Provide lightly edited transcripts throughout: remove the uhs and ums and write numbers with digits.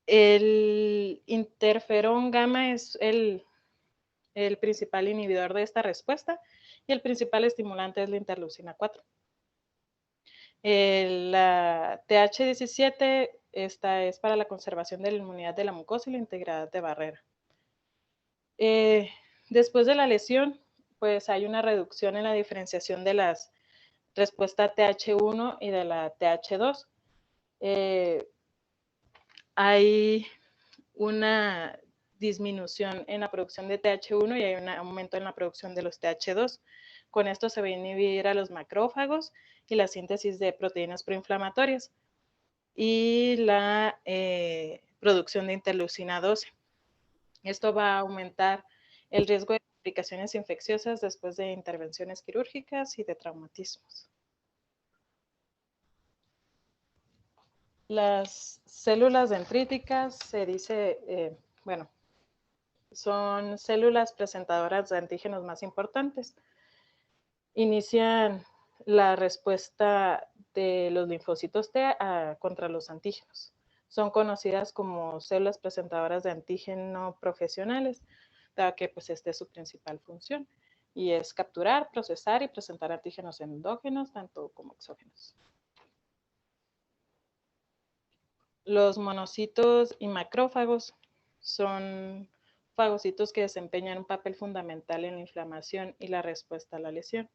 El interferón gamma es el principal inhibidor de esta respuesta y el principal estimulante es la interleucina 4. La TH17, esta es para la conservación de la inmunidad de la mucosa y la integridad de barrera. Después de la lesión, pues hay una reducción en la diferenciación de las respuestas TH1 y de la TH2. Hay una disminución en la producción de TH1 y hay un aumento en la producción de los TH2. Con esto se va a inhibir a los macrófagos y la síntesis de proteínas proinflamatorias y la producción de interleucina 12. Esto va a aumentar el riesgo de complicaciones infecciosas después de intervenciones quirúrgicas y de traumatismos. Las células dendríticas se dice, bueno, son células presentadoras de antígenos más importantes. Inician la respuesta de los linfocitos T contra los antígenos. Son conocidas como células presentadoras de antígeno profesionales, dado que pues esta es su principal función, y es capturar, procesar y presentar antígenos endógenos, tanto como exógenos. Los monocitos y macrófagos son fagocitos que desempeñan un papel fundamental en la inflamación y la respuesta a la lesión.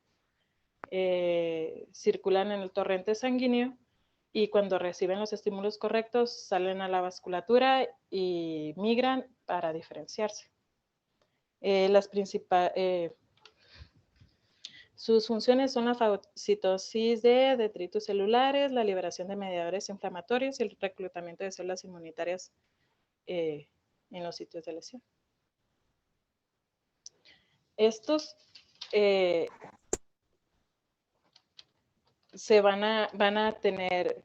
Circulan en el torrente sanguíneo y cuando reciben los estímulos correctos salen a la vasculatura y migran para diferenciarse. Sus funciones son la fagocitosis de detritus celulares, la liberación de mediadores inflamatorios y el reclutamiento de células inmunitarias en los sitios de lesión. Estos van a tener,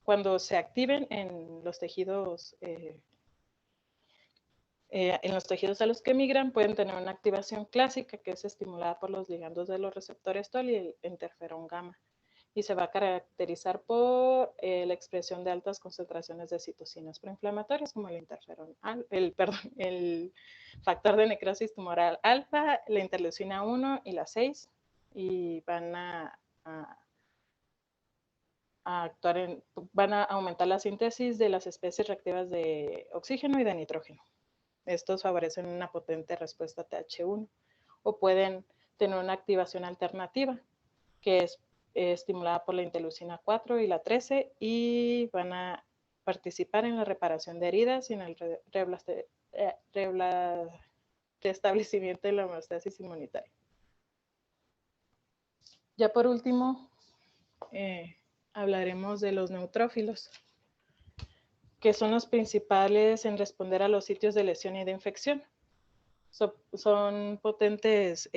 cuando se activen en los tejidos a los que migran, pueden tener una activación clásica que es estimulada por los ligandos de los receptores TOL y el interferón gamma. Y se va a caracterizar por la expresión de altas concentraciones de citocinas proinflamatorias como el factor de necrosis tumoral alfa, la interleucina 1 y la 6, y van a aumentar la síntesis de las especies reactivas de oxígeno y de nitrógeno. Estos favorecen una potente respuesta TH1 o pueden tener una activación alternativa que es estimulada por la interleucina 4 y la 13 y van a participar en la reparación de heridas y en el restablecimiento de la homeostasis inmunitaria. Ya por último, hablaremos de los neutrófilos, que son los principales en responder a los sitios de lesión y de infección. Son potentes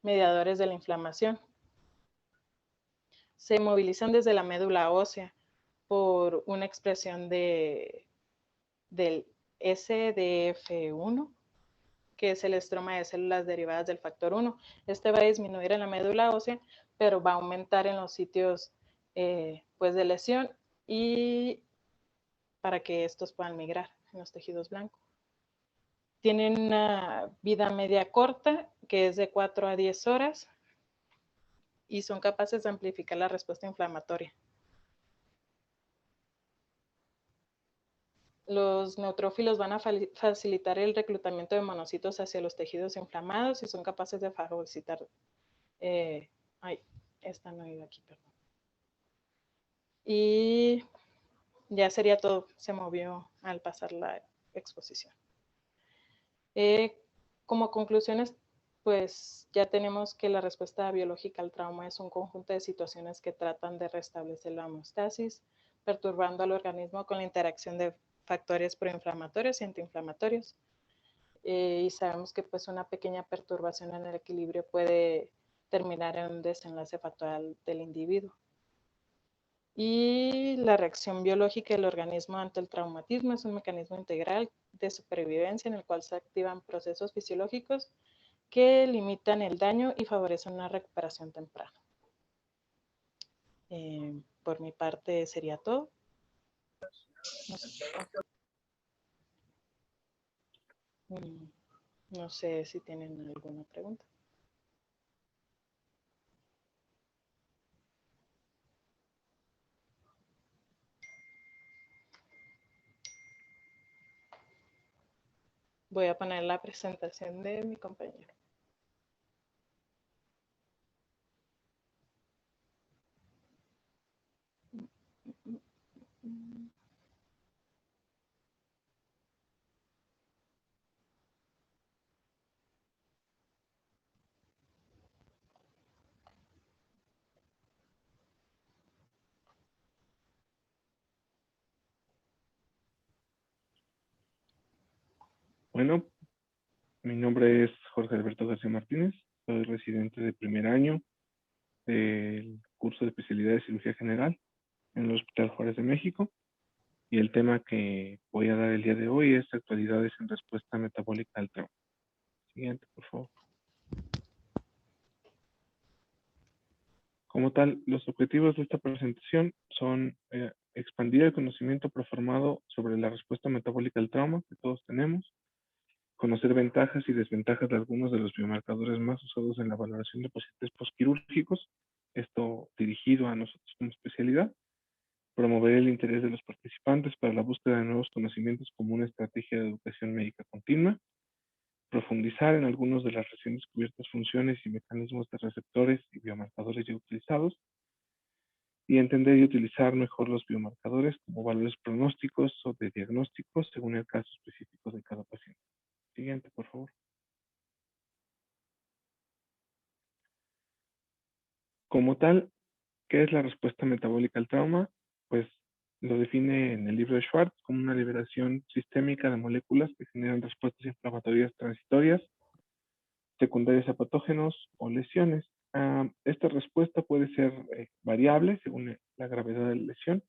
mediadores de la inflamación. Se movilizan desde la médula ósea por una expresión del SDF1, que es el estroma de células derivadas del factor 1. Este va a disminuir en la médula ósea, pero va a aumentar en los sitios pues de lesión y para que estos puedan migrar en los tejidos blancos. Tienen una vida media corta, que es de 4 a 10 horas, y son capaces de amplificar la respuesta inflamatoria. Los neutrófilos van a facilitar el reclutamiento de monocitos hacia los tejidos inflamados y son capaces de fagocitar. Esta no iba aquí, perdón. Y ya sería todo. Se movió al pasar la exposición. Como conclusiones, pues ya tenemos que la respuesta biológica al trauma es un conjunto de situaciones que tratan de restablecer la homeostasis, perturbando al organismo con la interacción de factores proinflamatorios y antiinflamatorios. Y sabemos que pues una pequeña perturbación en el equilibrio puede terminar en un desenlace fatal del individuo. Y la reacción biológica del organismo ante el traumatismo es un mecanismo integral de supervivencia en el cual se activan procesos fisiológicos que limitan el daño y favorecen una recuperación temprana. Por mi parte sería todo. No sé, no sé si tienen alguna pregunta. Voy a poner la presentación de mi compañero. Bueno, mi nombre es Jorge Alberto García Martínez, soy residente de primer año del curso de especialidad de cirugía general en el Hospital Juárez de México, y el tema que voy a dar el día de hoy es actualidades en respuesta metabólica al trauma. Siguiente, por favor. Como tal, los objetivos de esta presentación son expandir el conocimiento proformado sobre la respuesta metabólica al trauma que todos tenemos, conocer ventajas y desventajas de algunos de los biomarcadores más usados en la valoración de pacientes postquirúrgicos, esto dirigido a nosotros como especialidad, promover el interés de los participantes para la búsqueda de nuevos conocimientos como una estrategia de educación médica continua, profundizar en algunos de las recién descubiertas funciones y mecanismos de receptores y biomarcadores ya utilizados, y entender y utilizar mejor los biomarcadores como valores pronósticos o de diagnósticos según el caso específico de cada paciente. Siguiente, por favor. Como tal, ¿qué es la respuesta metabólica al trauma? Pues lo define en el libro de Schwartz como una liberación sistémica de moléculas que generan respuestas inflamatorias transitorias, secundarias a patógenos o lesiones. Esta respuesta puede ser variable según la gravedad de la lesión,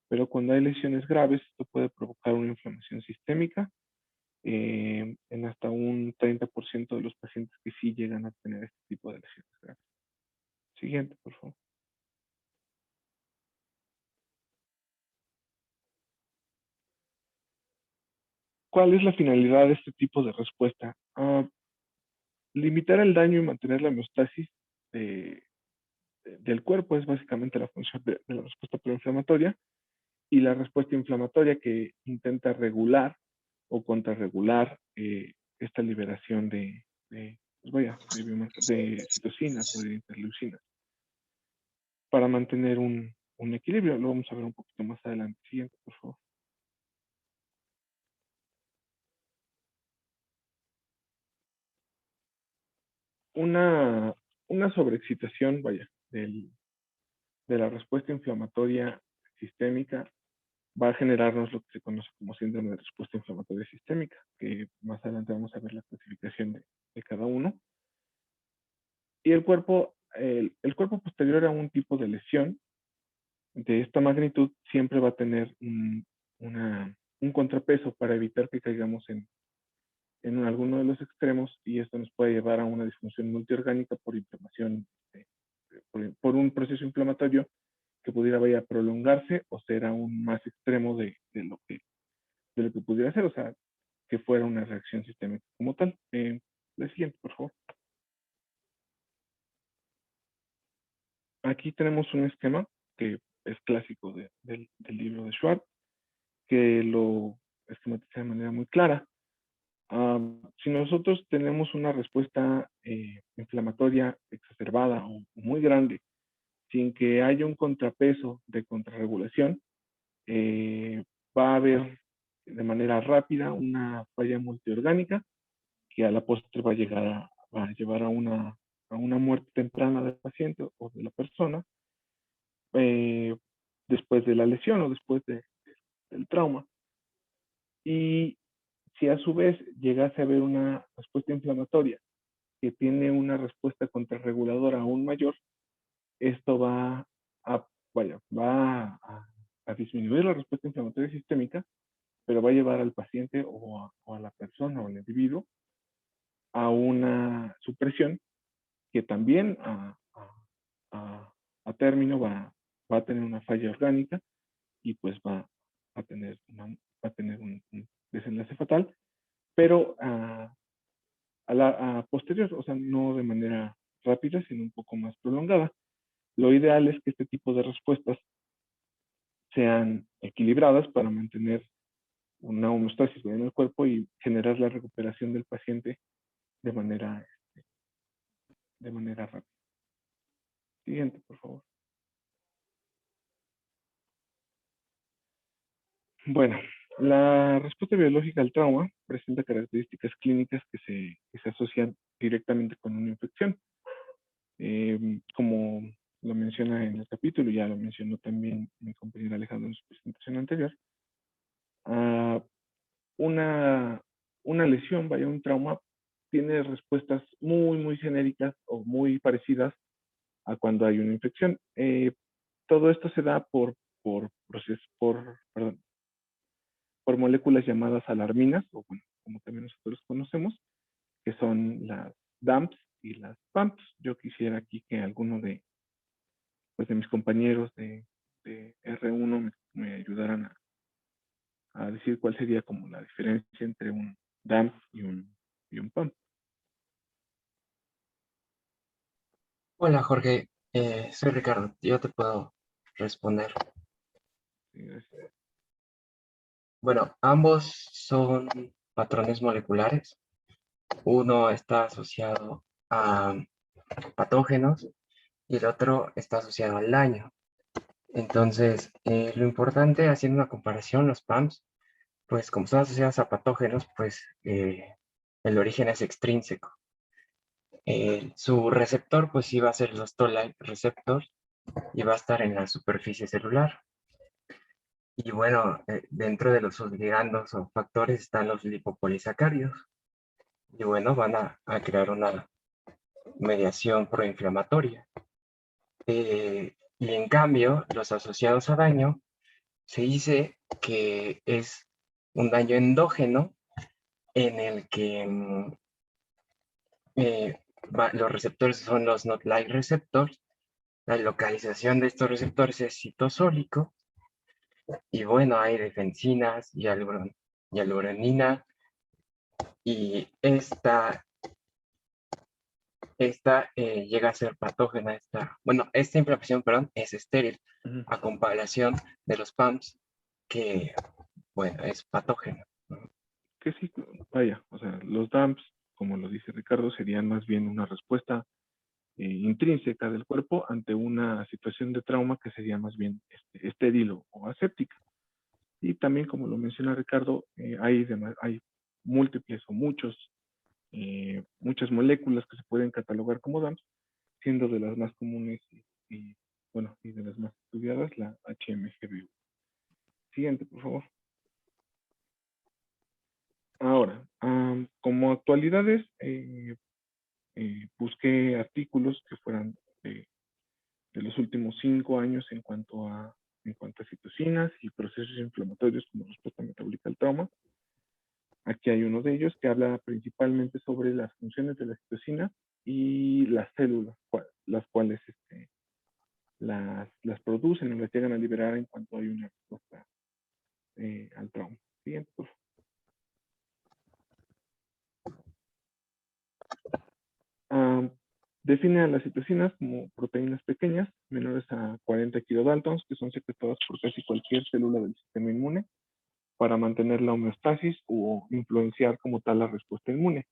pero cuando hay lesiones graves, esto puede provocar una inflamación sistémica en hasta un 30% de los pacientes que sí llegan a tener este tipo de lesiones graves. Siguiente, por favor. ¿Cuál es la finalidad de este tipo de respuesta? Limitar el daño y mantener la homeostasis del cuerpo es básicamente la función de la respuesta proinflamatoria, y la respuesta inflamatoria que intenta regular o contrarregular esta liberación pues de citocinas o de interleucinas para mantener un equilibrio. Lo vamos a ver un poquito más adelante. Siguiente, por favor. Una, una sobreexcitación, de la respuesta inflamatoria sistémica va a generarnos lo que se conoce como síndrome de respuesta inflamatoria sistémica, que más adelante vamos a ver la clasificación de cada uno. Y el cuerpo posterior a un tipo de lesión de esta magnitud siempre va a tener un contrapeso para evitar que caigamos en alguno de los extremos, y esto nos puede llevar a una disfunción multiorgánica por inflamación, por un proceso inflamatorio que pudiera vaya a prolongarse o ser aún más extremo de lo que pudiera ser, o sea, que fuera una reacción sistémica como tal. La siguiente, por favor. Aquí tenemos un esquema que es clásico del libro de Schwartz, que lo esquematiza de manera muy clara. Si nosotros tenemos una respuesta inflamatoria exacerbada o muy grande, sin que haya un contrapeso de contrarregulación, va a haber de manera rápida una falla multiorgánica que a la postre va a llevar a una muerte temprana del paciente o de la persona, eh, después de la lesión o después del trauma. Y si a su vez llegase a haber una respuesta inflamatoria que tiene una respuesta contrarreguladora aún mayor, esto a, a disminuir la respuesta inflamatoria sistémica, pero va a llevar al paciente o a la persona o al individuo a una supresión que también a término va a tener una falla orgánica y pues va a tener, un desenlace fatal, pero a posterior, o sea, no de manera rápida, sino un poco más prolongada. Lo ideal es que este tipo de respuestas sean equilibradas para mantener una homeostasis en el cuerpo y generar la recuperación del paciente de manera, rápida. Siguiente, por favor. Bueno, la respuesta biológica al trauma presenta características clínicas que se asocian directamente con una infección. Como lo menciona en el capítulo, ya lo mencionó también mi compañero Alejandro en su presentación anterior, una lesión, vaya, un trauma, tiene respuestas muy genéricas o muy parecidas a cuando hay una infección. Todo esto se da por moléculas llamadas alarminas, o bueno, como también nosotros conocemos, que son las DAMPs y las PAMPs. Yo quisiera aquí que alguno de mis compañeros de R1 me ayudaran a decir cuál sería como la diferencia entre un DAMP y un PAMP. Hola Jorge, soy Ricardo, yo te puedo responder. Sí, gracias. Bueno, ambos son patrones moleculares. Uno está asociado a patógenos y el otro está asociado al daño. Entonces, lo importante haciendo una comparación, los PAMs, pues como son asociados a patógenos, pues el origen es extrínseco. Su receptor, pues sí va a ser los Toll-like receptors y va a estar en la superficie celular. Y bueno, dentro de los ligandos o factores están los lipopolisacáridos. Y bueno, van a crear una mediación proinflamatoria. Y en cambio, los asociados a daño, se dice que es un daño endógeno en el que los receptores son los not-like receptors. La localización de estos receptores es citosólico. Y bueno, hay defensinas y hialuronina. Y esta llega a ser patógena. Esta inflamación, perdón, es estéril, a comparación de los PAMs, que, bueno, es patógena. Que sí, vaya, o sea, los DAMPs, como lo dice Ricardo, serían más bien una respuesta intrínseca del cuerpo ante una situación de trauma que sería más bien estéril o aséptica. Y también, como lo menciona Ricardo, hay múltiples o muchas moléculas que se pueden catalogar como DAMPs, siendo de las más comunes y de las más estudiadas la HMGBU. Siguiente, por favor. Ahora, como actualidades, busqué artículos que fueran de los últimos 5 años en cuanto a citocinas y procesos inflamatorios como respuesta metabólica al trauma. Aquí hay uno de ellos que habla principalmente sobre las funciones de la citocina y las células, las cuales las producen o las llegan a liberar en cuanto hay una respuesta al trauma. Siguiente, por favor. Define a las citocinas como proteínas pequeñas, menores a 40 kilodaltons, que son secuestradas por casi cualquier célula del sistema inmune para mantener la homeostasis o influenciar como tal la respuesta inmune,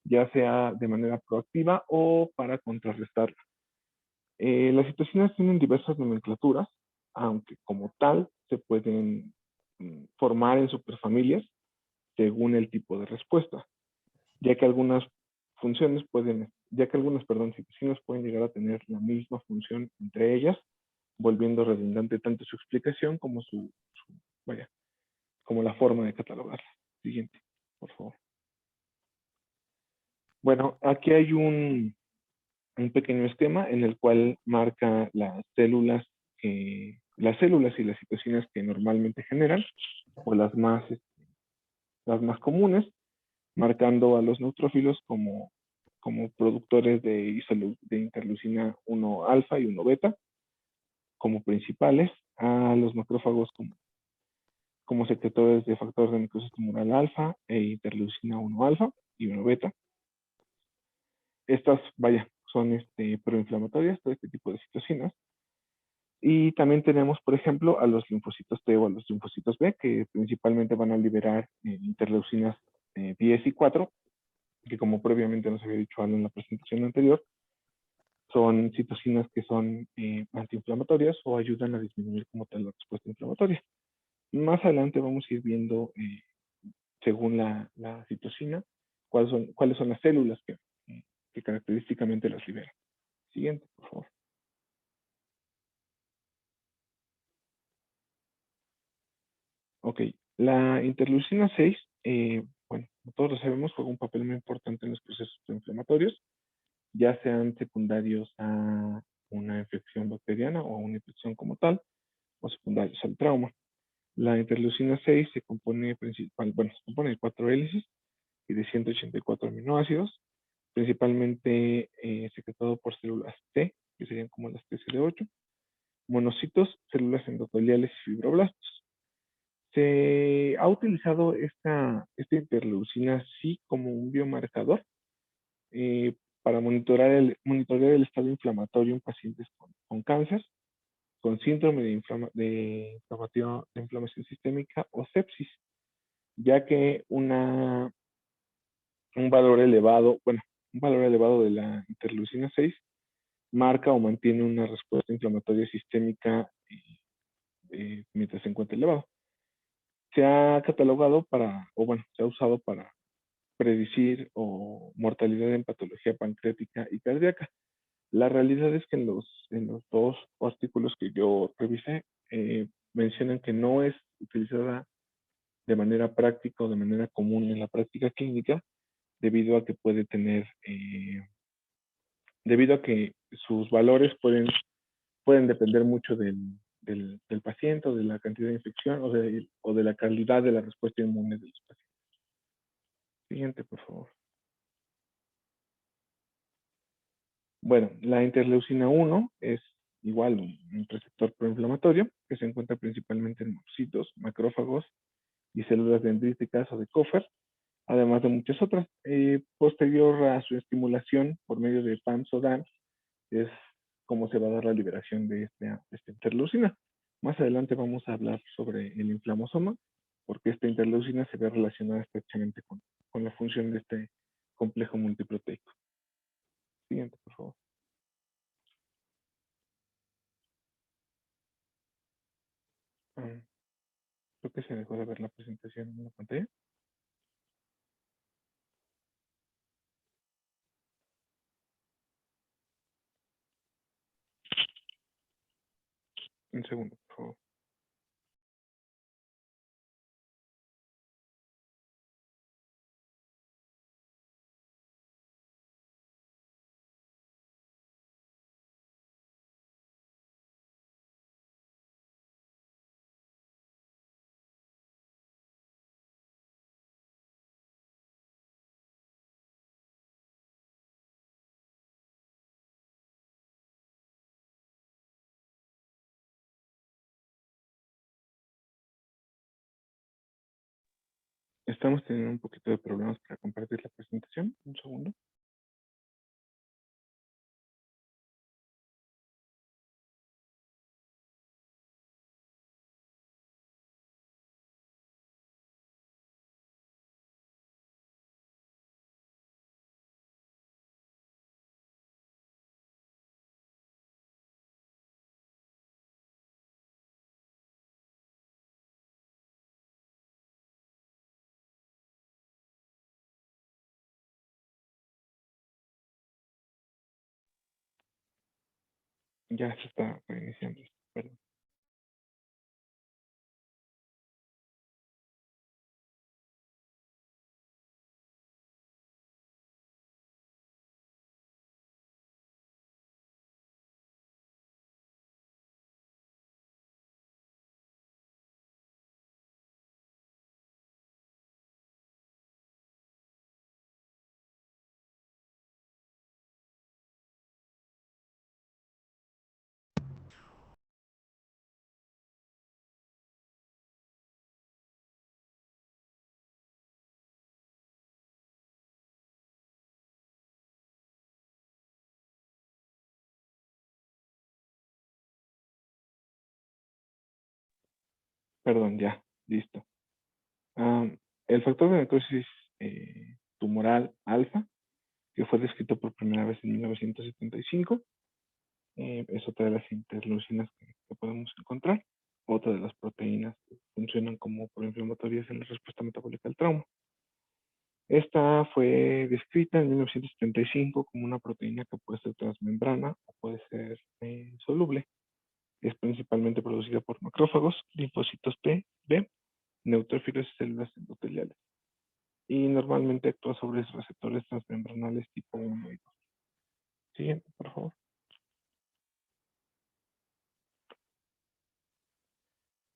ya sea de manera proactiva o para contrarrestarla. Las citocinas tienen diversas nomenclaturas, aunque como tal se pueden formar en superfamilias según el tipo de respuesta, ya que algunas citocinas pueden llegar a tener la misma función entre ellas, volviendo redundante tanto su explicación como como la forma de catalogarla. Siguiente, por favor. Bueno, aquí hay un pequeño esquema en el cual marca las células y las citocinas que normalmente generan, o las más comunes, marcando a los neutrófilos como productores de interleucina 1 alfa y 1 beta, como principales, a los macrófagos como secretores de factores de necrosis tumoral alfa e interleucina 1 alfa y 1 beta. Estas, vaya, son proinflamatorias, todo este tipo de citocinas. Y también tenemos, por ejemplo, a los linfocitos T o a los linfocitos B, que principalmente van a liberar interleucinas 10 y 4, que como previamente nos había dicho Alan en la presentación anterior, son citocinas que son antiinflamatorias o ayudan a disminuir como tal la respuesta inflamatoria. Más adelante vamos a ir viendo, según la citocina, cuáles son las células que característicamente las liberan. Siguiente, por favor. Ok, la interleucina 6, bueno, como todos lo sabemos, juega un papel muy importante en los procesos inflamatorios, ya sean secundarios a una infección bacteriana o a una infección como tal, o secundarios al trauma. La interleucina 6 se compone se compone de 4 hélices y de 184 aminoácidos, principalmente secretado por células T, que serían como las TCD8, monocitos, células endoteliales y fibroblastos. Se ha utilizado esta interleucina sí como un biomarcador para monitorear el estado inflamatorio en pacientes con cáncer, con síndrome de inflamación sistémica o sepsis, ya que un valor elevado, un valor elevado de la interleucina 6 marca o mantiene una respuesta inflamatoria sistémica mientras se encuentra elevado. Se ha catalogado se ha usado para predecir o mortalidad en patología pancreática y cardíaca. La realidad es que en los dos artículos que yo revisé mencionan que no es utilizada de manera práctica o de manera común en la práctica clínica debido a que debido a que sus valores pueden depender mucho del paciente o de la cantidad de infección o de la calidad de la respuesta inmune de los pacientes. Siguiente, por favor. Bueno, la interleucina 1 es igual un receptor proinflamatorio que se encuentra principalmente en monocitos, macrófagos y células dendríticas o de Coffer, además de muchas otras. Posterior a su estimulación por medio de PAMs o DAMs, es como se va a dar la liberación de esta interleucina. Más adelante vamos a hablar sobre el inflamosoma, porque esta interleucina se ve relacionada estrechamente con la función de este complejo multiproteico. Siguiente, por favor. Creo que se dejó de ver la presentación en la pantalla. Un segundo, por favor. Estamos teniendo un poquito de problemas para compartir la presentación. Un segundo. Ya se está reiniciando esto, perdón. Perdón, ya, listo. El factor de necrosis tumoral alfa, que fue descrito por primera vez en 1975, es otra de las interleucinas que podemos encontrar. Otra de las proteínas que funcionan como proinflamatorias en la respuesta metabólica al trauma. Esta fue descrita en 1975 como una proteína que puede ser transmembrana o puede ser soluble. Es principalmente producida por macrófagos, linfocitos T, B, neutrófilos y células endoteliales. Y normalmente actúa sobre receptores transmembranales tipo 1 y 2. Siguiente, por favor.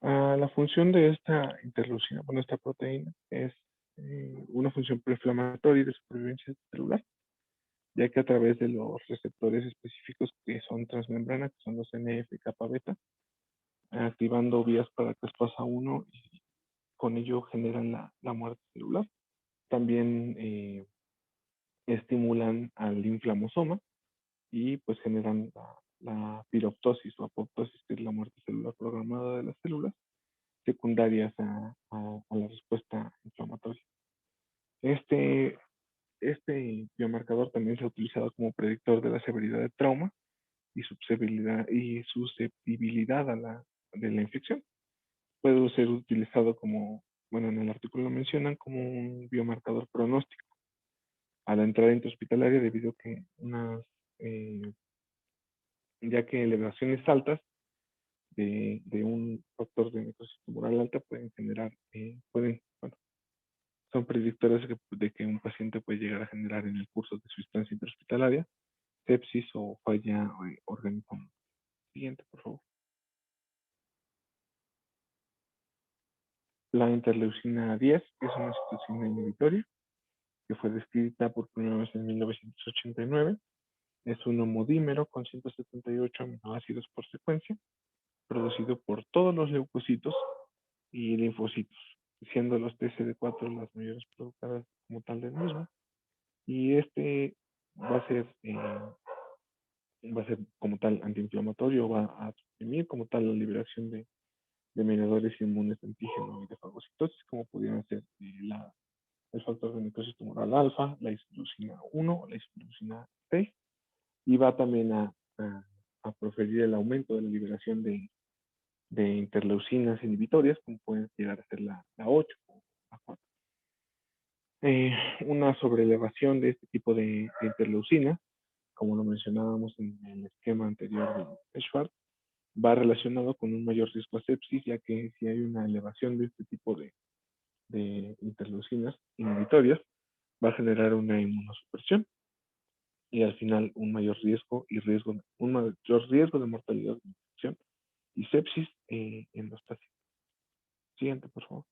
La función de esta interleucina, bueno, esta proteína, es una función proinflamatoria y de supervivencia celular, ya que a través de los receptores específicos que son transmembrana, que son los NF kappa beta, activando vías para caspasa 1 y con ello generan la muerte celular. También estimulan al inflamosoma y pues generan la piroptosis o apoptosis, que es la muerte celular programada de las células, secundarias a la respuesta inflamatoria. Este biomarcador también se ha utilizado como predictor de la severidad del trauma y susceptibilidad de la infección. Puede ser utilizado como, bueno, en el artículo lo mencionan, como un biomarcador pronóstico a la entrada intrahospitalaria debido a que ya que elevaciones altas de un factor de necrosis tumoral alta pueden generar, bueno, son predictores de que un paciente puede llegar a generar en el curso de su estancia intrahospitalaria sepsis o falla orgánica. Siguiente, por favor. La interleucina 10 es una citocina inhibitoria que fue descrita por primera vez en 1989. Es un homodímero con 178 aminoácidos por secuencia, producido por todos los leucocitos y linfocitos, siendo los TCD4 las mayores productoras como tal del mismo. Y este va a ser como tal antiinflamatorio, va a suprimir como tal la liberación de mediadores inmunes de antígeno y de fagocitosis, como pudieran ser el factor de necrosis tumoral alfa, la isoleucina 1 o la isoleucina 6, y va también a proferir el aumento de la liberación de interleucinas inhibitorias, como pueden llegar a ser la 8 o la 4. Una sobrelevación de este tipo de interleucina, como lo mencionábamos en el esquema anterior de Schwartz, va relacionado con un mayor riesgo a sepsis, ya que si hay una elevación de este tipo de interleucinas inhibitorias, va a generar una inmunosupresión y al final un mayor riesgo de mortalidad de infección y sepsis en los pacientes. Siguiente, por favor.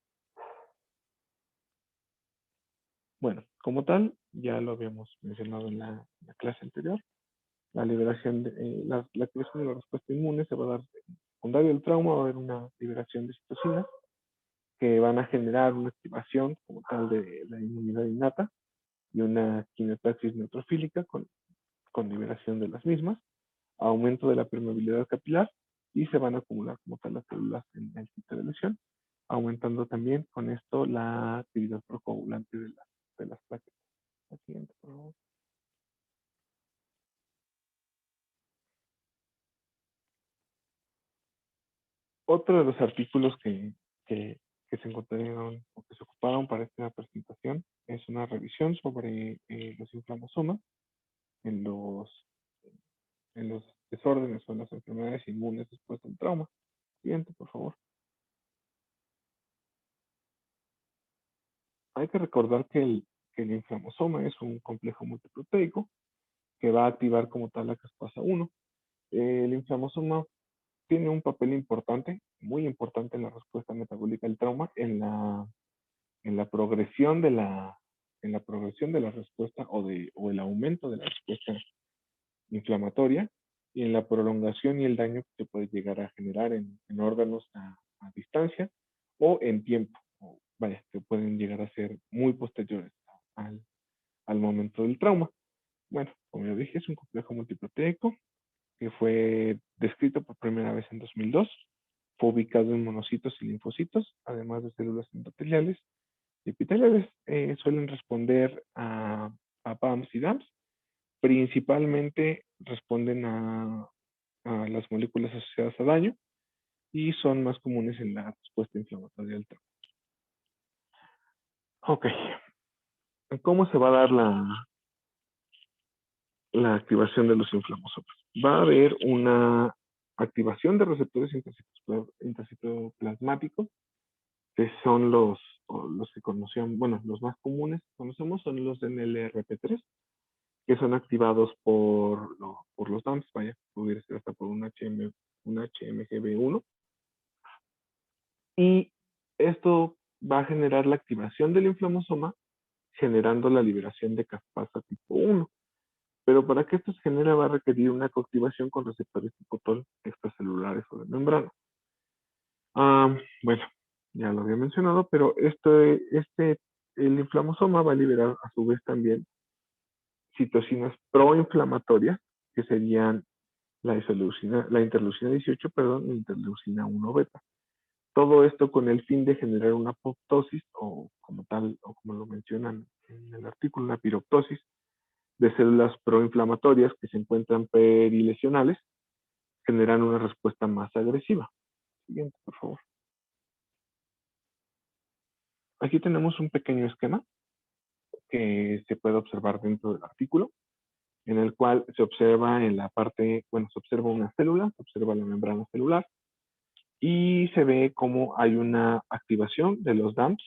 Bueno, como tal, ya lo habíamos mencionado en la clase anterior, la liberación la activación de la respuesta inmune se va a dar secundario del trauma, va a haber una liberación de citocinas que van a generar una activación como tal de la inmunidad innata y una quimiotaxis neutrofílica con liberación de las mismas, aumento de la permeabilidad capilar y se van a acumular como tal las células en el sitio de lesión, aumentando también con esto la actividad procoagulante de las plaquetas. La siguiente, por favor. Otro de los artículos que se encontraron o que se ocuparon para esta presentación es una revisión sobre los inflamosomas en los desórdenes o en las enfermedades inmunes después del trauma. Siguiente, por favor. Hay que recordar que el inflamosoma es un complejo multiproteico que va a activar como tal la caspasa 1. El inflamosoma tiene un papel importante, muy importante en la respuesta metabólica al trauma, en la progresión de la respuesta o el aumento de la respuesta inflamatoria y en la prolongación y el daño que se puede llegar a generar en órganos a distancia o en tiempo, vaya, que pueden llegar a ser muy posteriores al momento del trauma. Bueno, como ya dije, es un complejo multiproteico que fue descrito por primera vez en 2002 Fue ubicado en monocitos y linfocitos, además de células endoteliales y epiteliales. Suelen responder a PAMs y DAMs. Principalmente responden a las moléculas asociadas a daño y son más comunes en la respuesta inflamatoria del trombo. Ok. ¿Cómo se va a dar la activación de los inflamosomas? Va a haber una activación de receptores intercitoplasmáticos, que son los que conocemos, bueno, los más comunes que conocemos son los de NLRP3, que son activados por los DAMs, vaya, pudiera ser hasta por un HMGB1. Y esto va a generar la activación del inflamosoma, generando la liberación de caspasa tipo 1. Pero para que esto se genere va a requerir una coactivación con receptores tipo TOL extracelulares o de membrana. Bueno, ya lo había mencionado, pero el inflamosoma va a liberar a su vez también citocinas proinflamatorias, que serían la interleucina 18, perdón, la interleucina 1 beta. Todo esto con el fin de generar una apoptosis, o como tal, o como lo mencionan en el artículo, una piroptosis de células proinflamatorias que se encuentran perilesionales, generan una respuesta más agresiva. Siguiente, por favor. Aquí tenemos un pequeño esquema que se puede observar dentro del artículo, en el cual se observa en la parte, bueno, se observa una célula, se observa la membrana celular, y se ve cómo hay una activación de los DAMs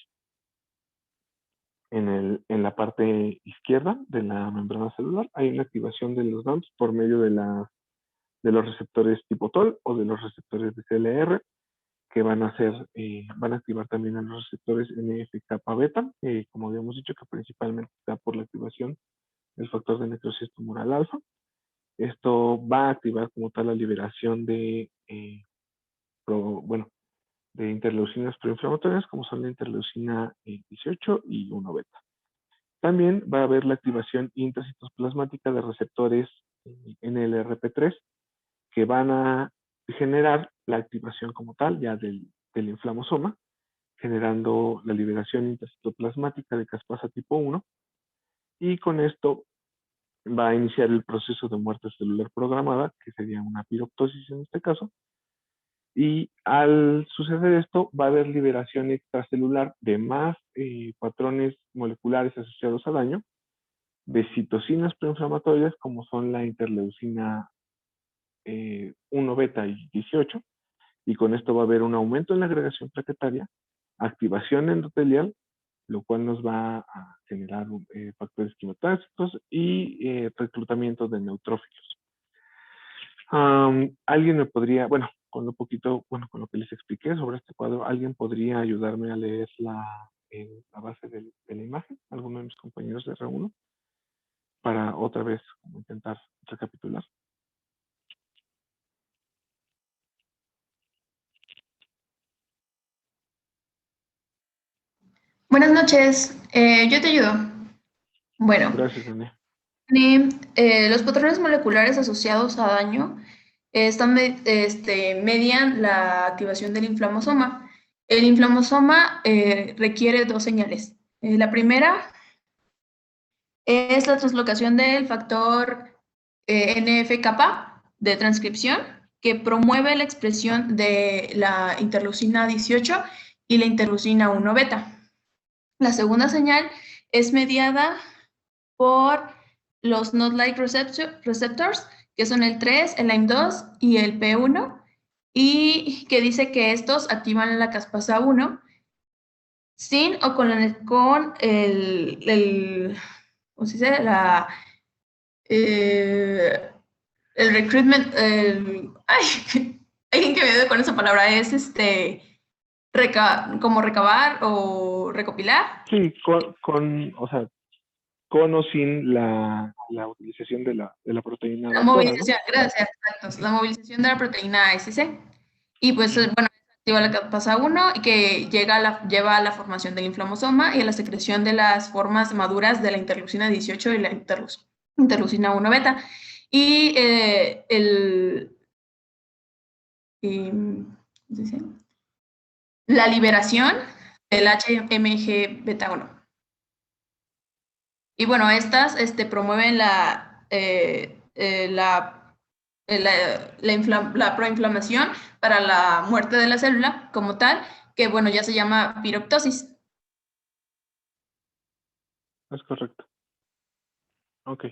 en la parte izquierda de la membrana celular. Hay una activación de los DAMs por medio de los receptores tipo TOL o de los receptores de CLR, que van a activar también a los receptores NF-kappa beta, como habíamos dicho, que principalmente está por la activación del factor de necrosis tumoral alfa. Esto va a activar como tal la liberación de interleucinas proinflamatorias, como son la interleucina 18 y 1 beta. También va a haber la activación intracitoplasmática de receptores NLRP3, que van a generar la activación como tal ya del inflamosoma, generando la liberación intracitoplasmática de caspasa tipo 1, y con esto va a iniciar el proceso de muerte celular programada, que sería una piroptosis en este caso, y al suceder esto va a haber liberación extracelular de más patrones moleculares asociados al daño, de citocinas proinflamatorias como son la interleucina 1 beta y 18, y con esto va a haber un aumento en la agregación plaquetaria, activación endotelial, lo cual nos va a generar factores quimiotáxicos y reclutamiento de neutrófilos. Alguien me podría, bueno, con lo que les expliqué sobre este cuadro, ¿alguien podría ayudarme a leer la base de la imagen? ¿Alguno de mis compañeros de R1? Para otra vez intentar recapitular. Buenas noches, yo te ayudo. Bueno, Gracias, René. los patrones moleculares asociados a daño median la activación del inflamosoma. El inflamosoma requiere dos señales. La primera es la translocación del factor NF-kappa de transcripción, que promueve la expresión de la interleucina 18 y la interleucina 1 beta. La segunda señal es mediada por los Node-like receptors, que son el 3, el AIM2 y el P1, y que dice que estos activan la caspasa 1 sin o con el ¿cómo se dice? El recruitment, alguien que me ayude con esa palabra, es como recabar o recopilar. Sí, con o sin la utilización de la proteína. La movilización, ¿no? Gracias, exacto. La movilización de la proteína ASC. Y pues, bueno, activa la caspasa 1 y que lleva a la formación del inflamosoma y a la secreción de las formas maduras de la interleucina 18 y la interleucina 1 beta. Y la liberación del HMG beta 1. Y bueno, estas promueven la proinflamación para la muerte de la célula como tal, que bueno, ya se llama piroptosis. Es correcto. Ok.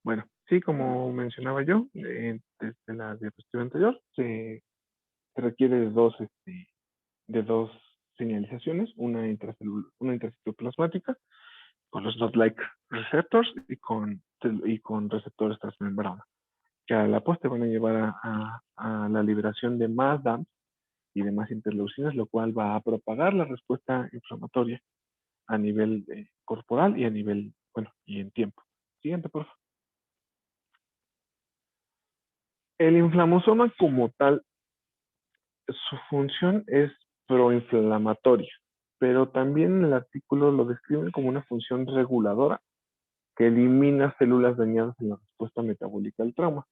Bueno, sí, como mencionaba yo, desde la diapositiva anterior, se requiere de dos señalizaciones, una intracitoplasmática con los dot-like receptors y con receptores transmembrana, que a la postre van a llevar a la liberación de más DAMPs y de más interleucinas, lo cual va a propagar la respuesta inflamatoria a nivel corporal y a nivel, bueno, y en tiempo. Siguiente, por favor. El inflamosoma como tal, su función es proinflamatoria, pero también el artículo lo describe como una función reguladora que elimina células dañadas en la respuesta metabólica al trauma.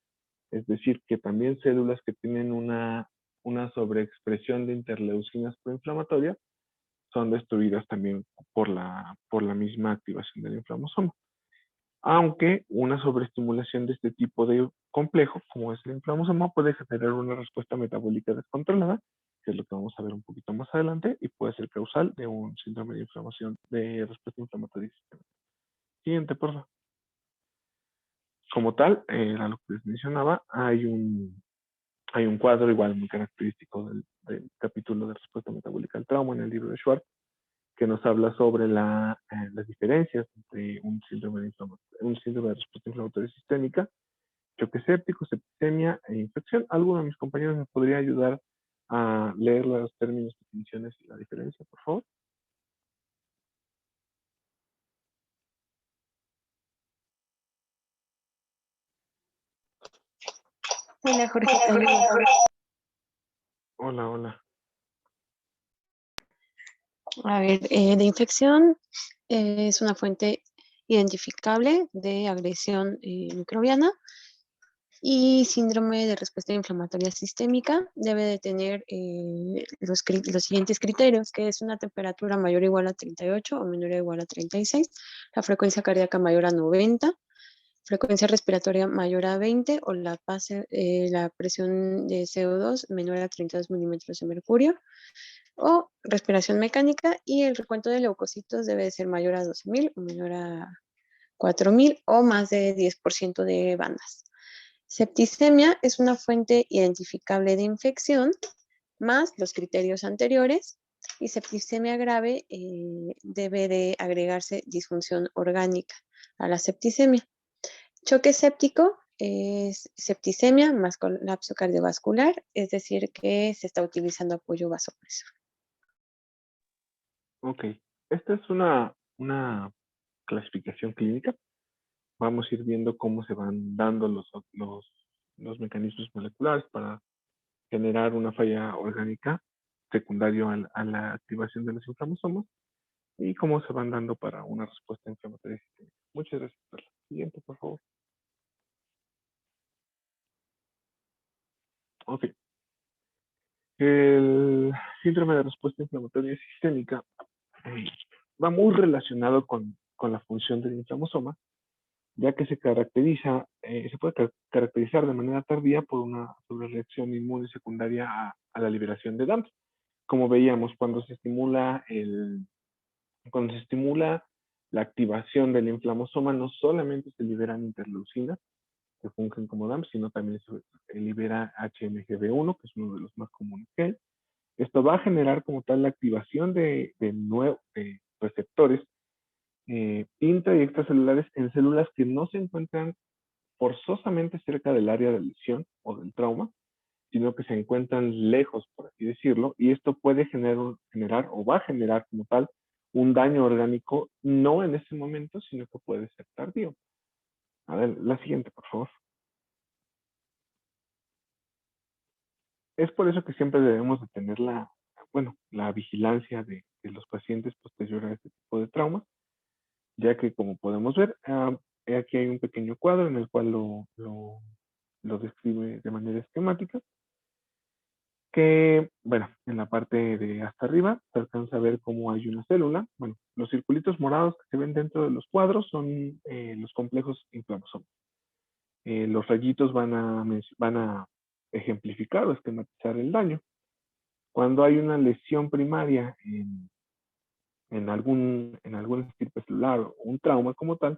Es decir, que también células que tienen una sobreexpresión de interleucinas proinflamatorias son destruidas también por la misma activación del inflamosoma. Aunque una sobreestimulación de este tipo de complejo, como es el inflamosoma, puede generar una respuesta metabólica descontrolada, que es lo que vamos a ver un poquito más adelante, y puede ser causal de un síndrome de inflamación, de respuesta inflamatoria sistémica. Siguiente, por favor. Como tal, a lo que les mencionaba, hay un cuadro igual muy característico del capítulo de respuesta metabólica al trauma en el libro de Schwartz, que nos habla sobre las diferencias entre un síndrome de respuesta inflamatoria sistémica, choque séptico, septicemia e infección. ¿Alguno de mis compañeros me podría ayudar a leer los términos, definiciones y la diferencia, por favor? Hola, Jorge. Hola, hola. A ver, de infección es una fuente identificable de agresión microbiana, y síndrome de respuesta inflamatoria sistémica debe de tener los siguientes criterios, que es una temperatura mayor o igual a 38 o menor o igual a 36, la frecuencia cardíaca mayor a 90, frecuencia respiratoria mayor a 20 o la presión de CO2 menor a 32 milímetros de mercurio, o respiración mecánica, y el recuento de leucocitos debe de ser mayor a 12.000 o menor a 4.000 o más de 10% de bandas. Septicemia es una fuente identificable de infección más los criterios anteriores, y septicemia grave debe de agregarse disfunción orgánica a la septicemia. Choque séptico es septicemia más colapso cardiovascular, es decir, que se está utilizando apoyo vasopresor. Ok. Esta es una clasificación clínica. Vamos a ir viendo cómo se van dando los mecanismos moleculares para generar una falla orgánica secundario a la activación de los inflamosomas y cómo se van dando para una respuesta inflamatoria sistémica. Muchas gracias, Carla. Siguiente, por favor. Ok. El síndrome de respuesta inflamatoria sistémica va muy relacionado con la función del inflamosoma, ya que se puede caracterizar de manera tardía por una sobrereacción inmune secundaria a la liberación de DAMPs. Como veíamos, cuando se estimula la activación del inflamosoma, no solamente se liberan interleucinas que fungen como DAMPs, sino también se libera HMGB1, que es uno de los más comunes que hay. Esto va a generar como tal la activación de receptores intra y extracelulares en células que no se encuentran forzosamente cerca del área de lesión o del trauma, sino que se encuentran lejos, por así decirlo, y esto puede generar o va a generar como tal un daño orgánico, no en ese momento, sino que puede ser tardío. A ver, la siguiente, por favor. Es por eso que siempre debemos de tener la vigilancia de los pacientes posterior a este tipo de trauma, ya que como podemos ver, aquí hay un pequeño cuadro en el cual lo describe de manera esquemática. que, bueno, en la parte de hasta arriba se alcanza a ver cómo hay una célula. Bueno, los circulitos morados que se ven dentro de los cuadros son los complejos inflamosómicos. Los rayitos van a ejemplificar o esquematizar el daño. Cuando hay una lesión primaria en alguna estirpe celular o un trauma como tal,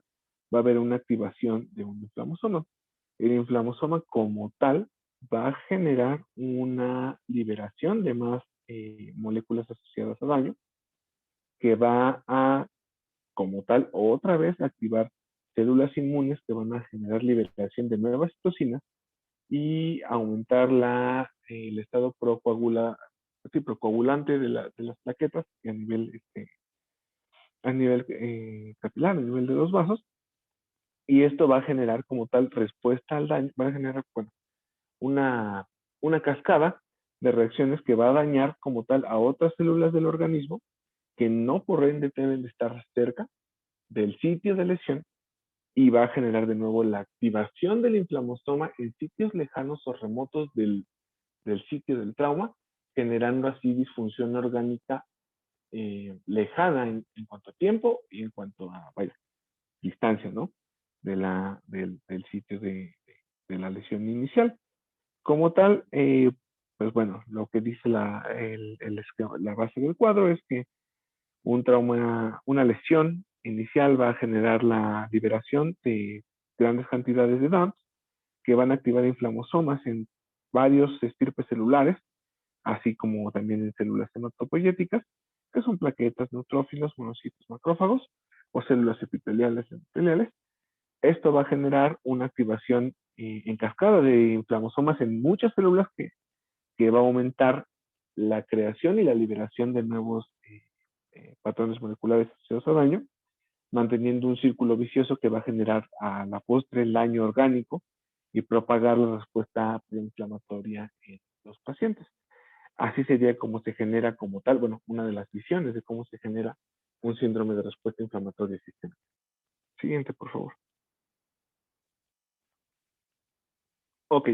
va a haber una activación de un inflamosoma. El inflamosoma como tal va a generar una liberación de más moléculas asociadas al daño, que va a, como tal, otra vez activar células inmunes que van a generar liberación de nuevas citocinas y aumentar el estado procoagulante de las plaquetas a nivel capilar, a nivel de los vasos, y esto va a generar como tal respuesta al daño, va a generar, bueno, una cascada de reacciones que va a dañar como tal a otras células del organismo que no por ende deben de estar cerca del sitio de lesión y va a generar de nuevo la activación del inflamosoma en sitios lejanos o remotos del sitio del trauma, generando así disfunción orgánica lejana en cuanto a tiempo y en cuanto a distancia, ¿no? Del sitio de la lesión inicial. Como tal, pues bueno, lo que dice la base del cuadro es que un trauma, una lesión inicial va a generar la liberación de grandes cantidades de DAMPs que van a activar inflamosomas en varios estirpes celulares, así como también en células hematopoyéticas, que son plaquetas, neutrófilos, monocitos, macrófagos o células epiteliales y endoteliales. Esto va a generar una activación en cascada de inflamosomas en muchas células que va a aumentar la creación y la liberación de nuevos patrones moleculares asociados al daño, manteniendo un círculo vicioso que va a generar a la postre el daño orgánico y propagar la respuesta proinflamatoria en los pacientes. Así sería como se genera como tal, bueno, una de las visiones de cómo se genera un síndrome de respuesta inflamatoria sistémica. Siguiente, por favor. Ok.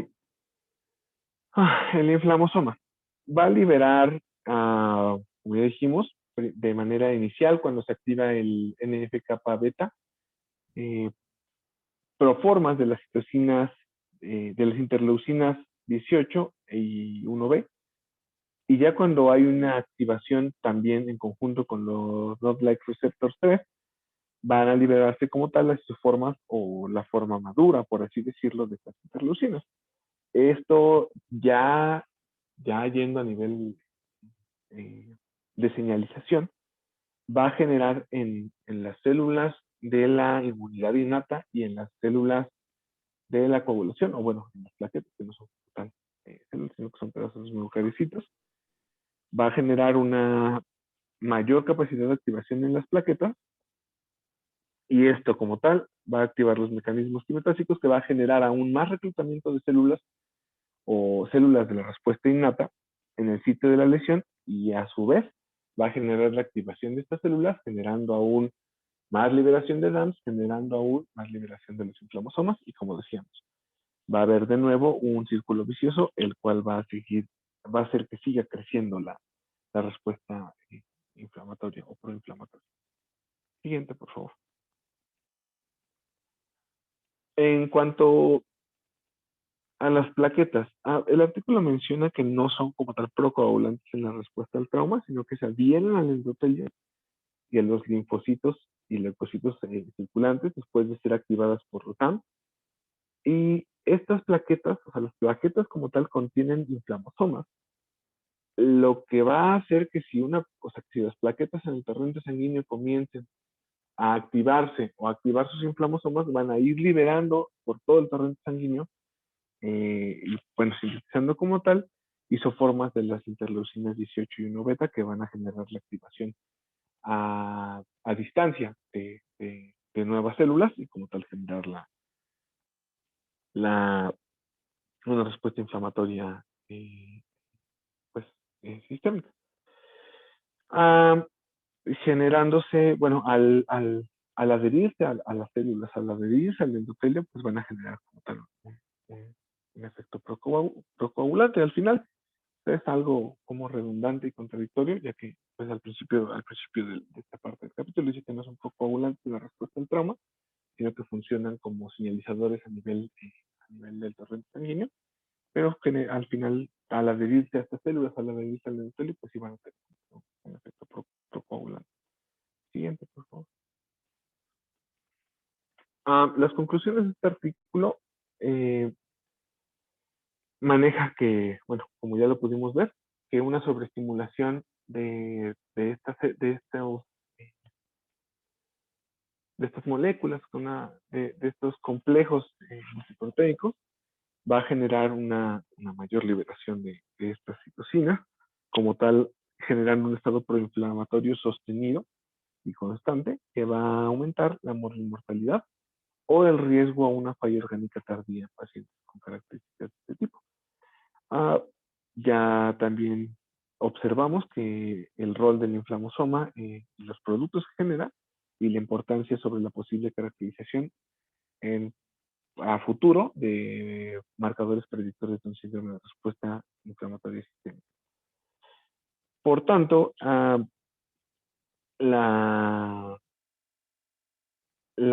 El inflamosoma va a liberar, como ya dijimos, de manera inicial cuando se activa el NF-kappa beta, proformas de las citocinas, de las interleucinas 18 y 1B, y ya cuando hay una activación también en conjunto con los NOD-like receptors 3, van a liberarse como tal las isoformas o la forma madura, por así decirlo, de estas interleucinas. Esto ya yendo a nivel de señalización, va a generar en las células de la inmunidad innata y en las células de la coagulación, o bueno, en las plaquetas, que no son tan células, sino que son pedazos muy carecitos, va a generar una mayor capacidad de activación en las plaquetas, y esto como tal va a activar los mecanismos quimiotásicos que va a generar aún más reclutamiento de células o células de la respuesta innata en el sitio de la lesión, y a su vez va a generar la activación de estas células, generando aún más liberación de DAMPs, generando aún más liberación de los inflamosomas, y como decíamos, va a haber de nuevo un círculo vicioso, el cual va a hacer que siga creciendo la respuesta inflamatoria o proinflamatoria. Siguiente, por favor. En cuanto a las plaquetas, el artículo menciona que no son como tal procoagulantes en la respuesta al trauma, sino que se adhieren al endotelio y a los linfocitos y leucocitos circulantes después de ser activadas por ROTAM. Y estas plaquetas, o sea, las plaquetas como tal contienen inflamosomas, lo que va a hacer que si las plaquetas en el torrente sanguíneo comiencen a activarse o a activar sus inflamosomas, van a ir liberando por todo el torrente sanguíneo y bueno, sintetizando como tal, isoformas de las interleucinas 18 y 1 beta que van a generar la activación a distancia de nuevas células y como tal generar una respuesta inflamatoria sistémica. Generándose, bueno, al adherirse a las células, al adherirse al endotelio, pues van a generar como tal un efecto procoagulante al final. Es algo como redundante y contradictorio, ya que pues al principio de esta parte del capítulo dice que no son coagulantes la respuesta al trauma, sino que funcionan como señalizadores a nivel del torrente sanguíneo, pero que al final, al adherirse a estas células, al adherirse al endotelium, pues sí van a tener un efecto procoagulante. Siguiente, por favor. Las conclusiones de este artículo maneja que, bueno, como ya lo pudimos ver, que una sobreestimulación de estas moléculas, de estos complejos multiproteicos, va a generar una mayor liberación de estas citocinas, como tal, generando un estado proinflamatorio sostenido y constante que va a aumentar la mortalidad o el riesgo a una falla orgánica tardía en pacientes con características de este tipo. Ya también observamos que el rol del inflamosoma y los productos que genera y la importancia sobre la posible caracterización a futuro de marcadores predictores de un síndrome de respuesta inflamatoria sistémica. Por tanto, la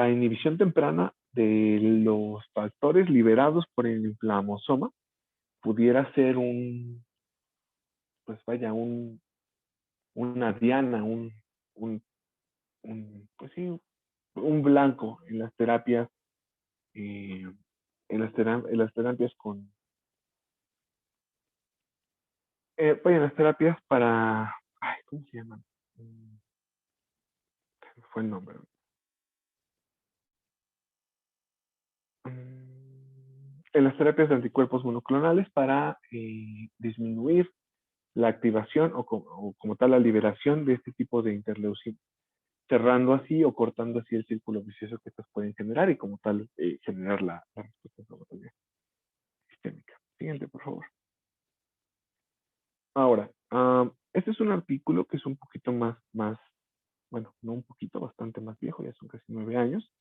inhibición temprana de los factores liberados por el inflamosoma pudiera ser una diana, pues sí, un blanco en las terapias, en las terapias para, ¿cómo se llaman? Fue el nombre. En las terapias de anticuerpos monoclonales para disminuir la activación o como tal la liberación de este tipo de interleucina, cerrando así o cortando así el círculo vicioso que estos pueden generar y como tal generar la respuesta inflamatoria sistémica. Siguiente, por favor. Ahora, este es un artículo que es un poquito más, bueno, no un poquito, bastante más viejo, ya son casi 9 años,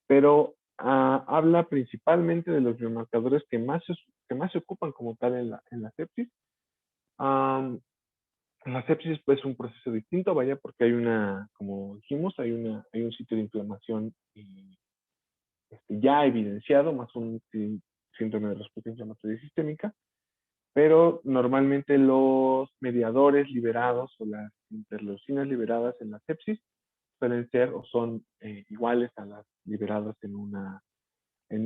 pero habla principalmente de los biomarcadores que más se ocupan como tal en la sepsis. La sepsis pues, es un proceso distinto, vaya, porque hay como dijimos, hay un sitio de inflamación ya evidenciado, más un síndrome de respuesta inflamatoria sistémica, pero normalmente los mediadores liberados o las interleucinas liberadas en la sepsis suelen ser o son iguales a las liberadas en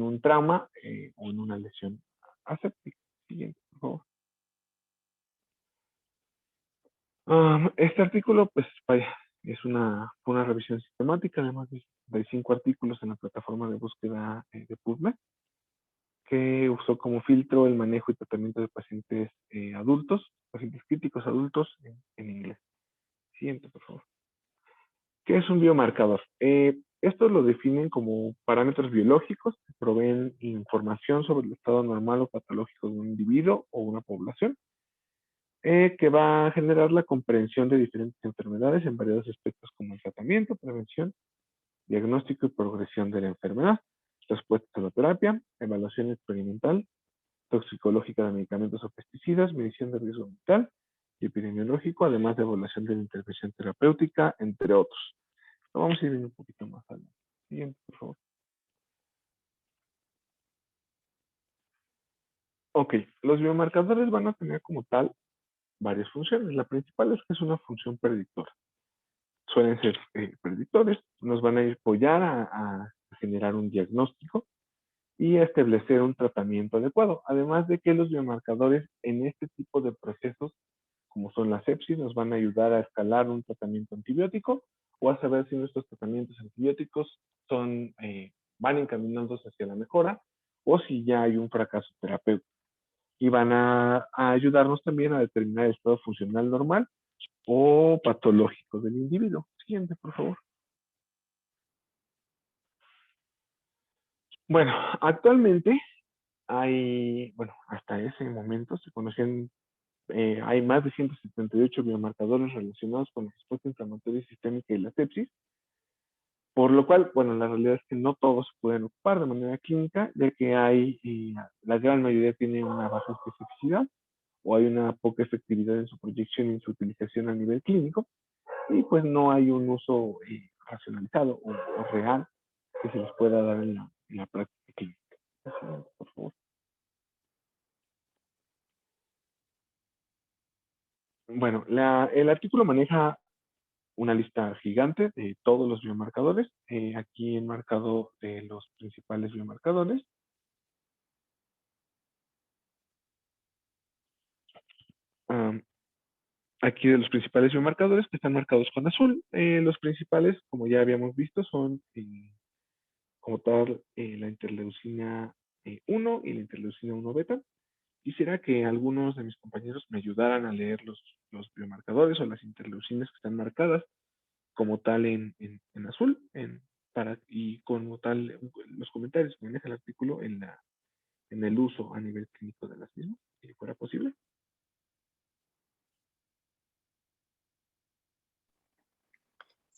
un trauma o en una lesión aséptica. Siguiente, por favor. Este artículo, pues, vaya, es una revisión sistemática de más de 5 artículos en la plataforma de búsqueda de PubMed, que usó como filtro el manejo y tratamiento de pacientes adultos, pacientes críticos adultos en inglés. Siguiente, por favor. ¿Qué es un biomarcador? Estos lo definen como parámetros biológicos que proveen información sobre el estado normal o patológico de un individuo o una población, que va a generar la comprensión de diferentes enfermedades en variados aspectos como el tratamiento, prevención, diagnóstico y progresión de la enfermedad, respuestas a la terapia, evaluación experimental, toxicológica de medicamentos o pesticidas, medición de riesgo vital y epidemiológico, además de evaluación de la intervención terapéutica, entre otros. Lo vamos a ir viendo un poquito más adelante. Siguiente, por favor. Ok, los biomarcadores van a tener como tal varias funciones. La principal es que es una función predictora. Suelen ser predictores, nos van a apoyar a generar un diagnóstico y a establecer un tratamiento adecuado. Además de que los biomarcadores en este tipo de procesos, como son la sepsis, nos van a ayudar a escalar un tratamiento antibiótico o a saber si nuestros tratamientos antibióticos van encaminándose hacia la mejora o si ya hay un fracaso terapéutico. Y van a ayudarnos también a determinar el estado funcional normal o patológico del individuo. Siguiente, por favor. Bueno, actualmente hasta ese momento se conocían, hay más de 178 biomarcadores relacionados con la respuesta inflamatoria sistémica y la sepsis, por lo cual, bueno, la realidad es que no todos se pueden ocupar de manera clínica, ya que la gran mayoría tiene una baja especificidad o hay una poca efectividad en su proyección y en su utilización a nivel clínico, y pues no hay un uso racionalizado o real que se les pueda dar en la práctica clínica. Por favor. Bueno, el artículo maneja una lista gigante de todos los biomarcadores. Aquí he marcado los principales biomarcadores. Aquí de los principales biomarcadores que están marcados con azul. Los principales, como ya habíamos visto, son como tal la interleucina 1 y la interleucina 1 beta. Quisiera que algunos de mis compañeros me ayudaran a leer los biomarcadores o las interleucinas que están marcadas como tal en azul, y como tal los comentarios que maneja el artículo en el uso a nivel clínico de las mismas, si fuera posible.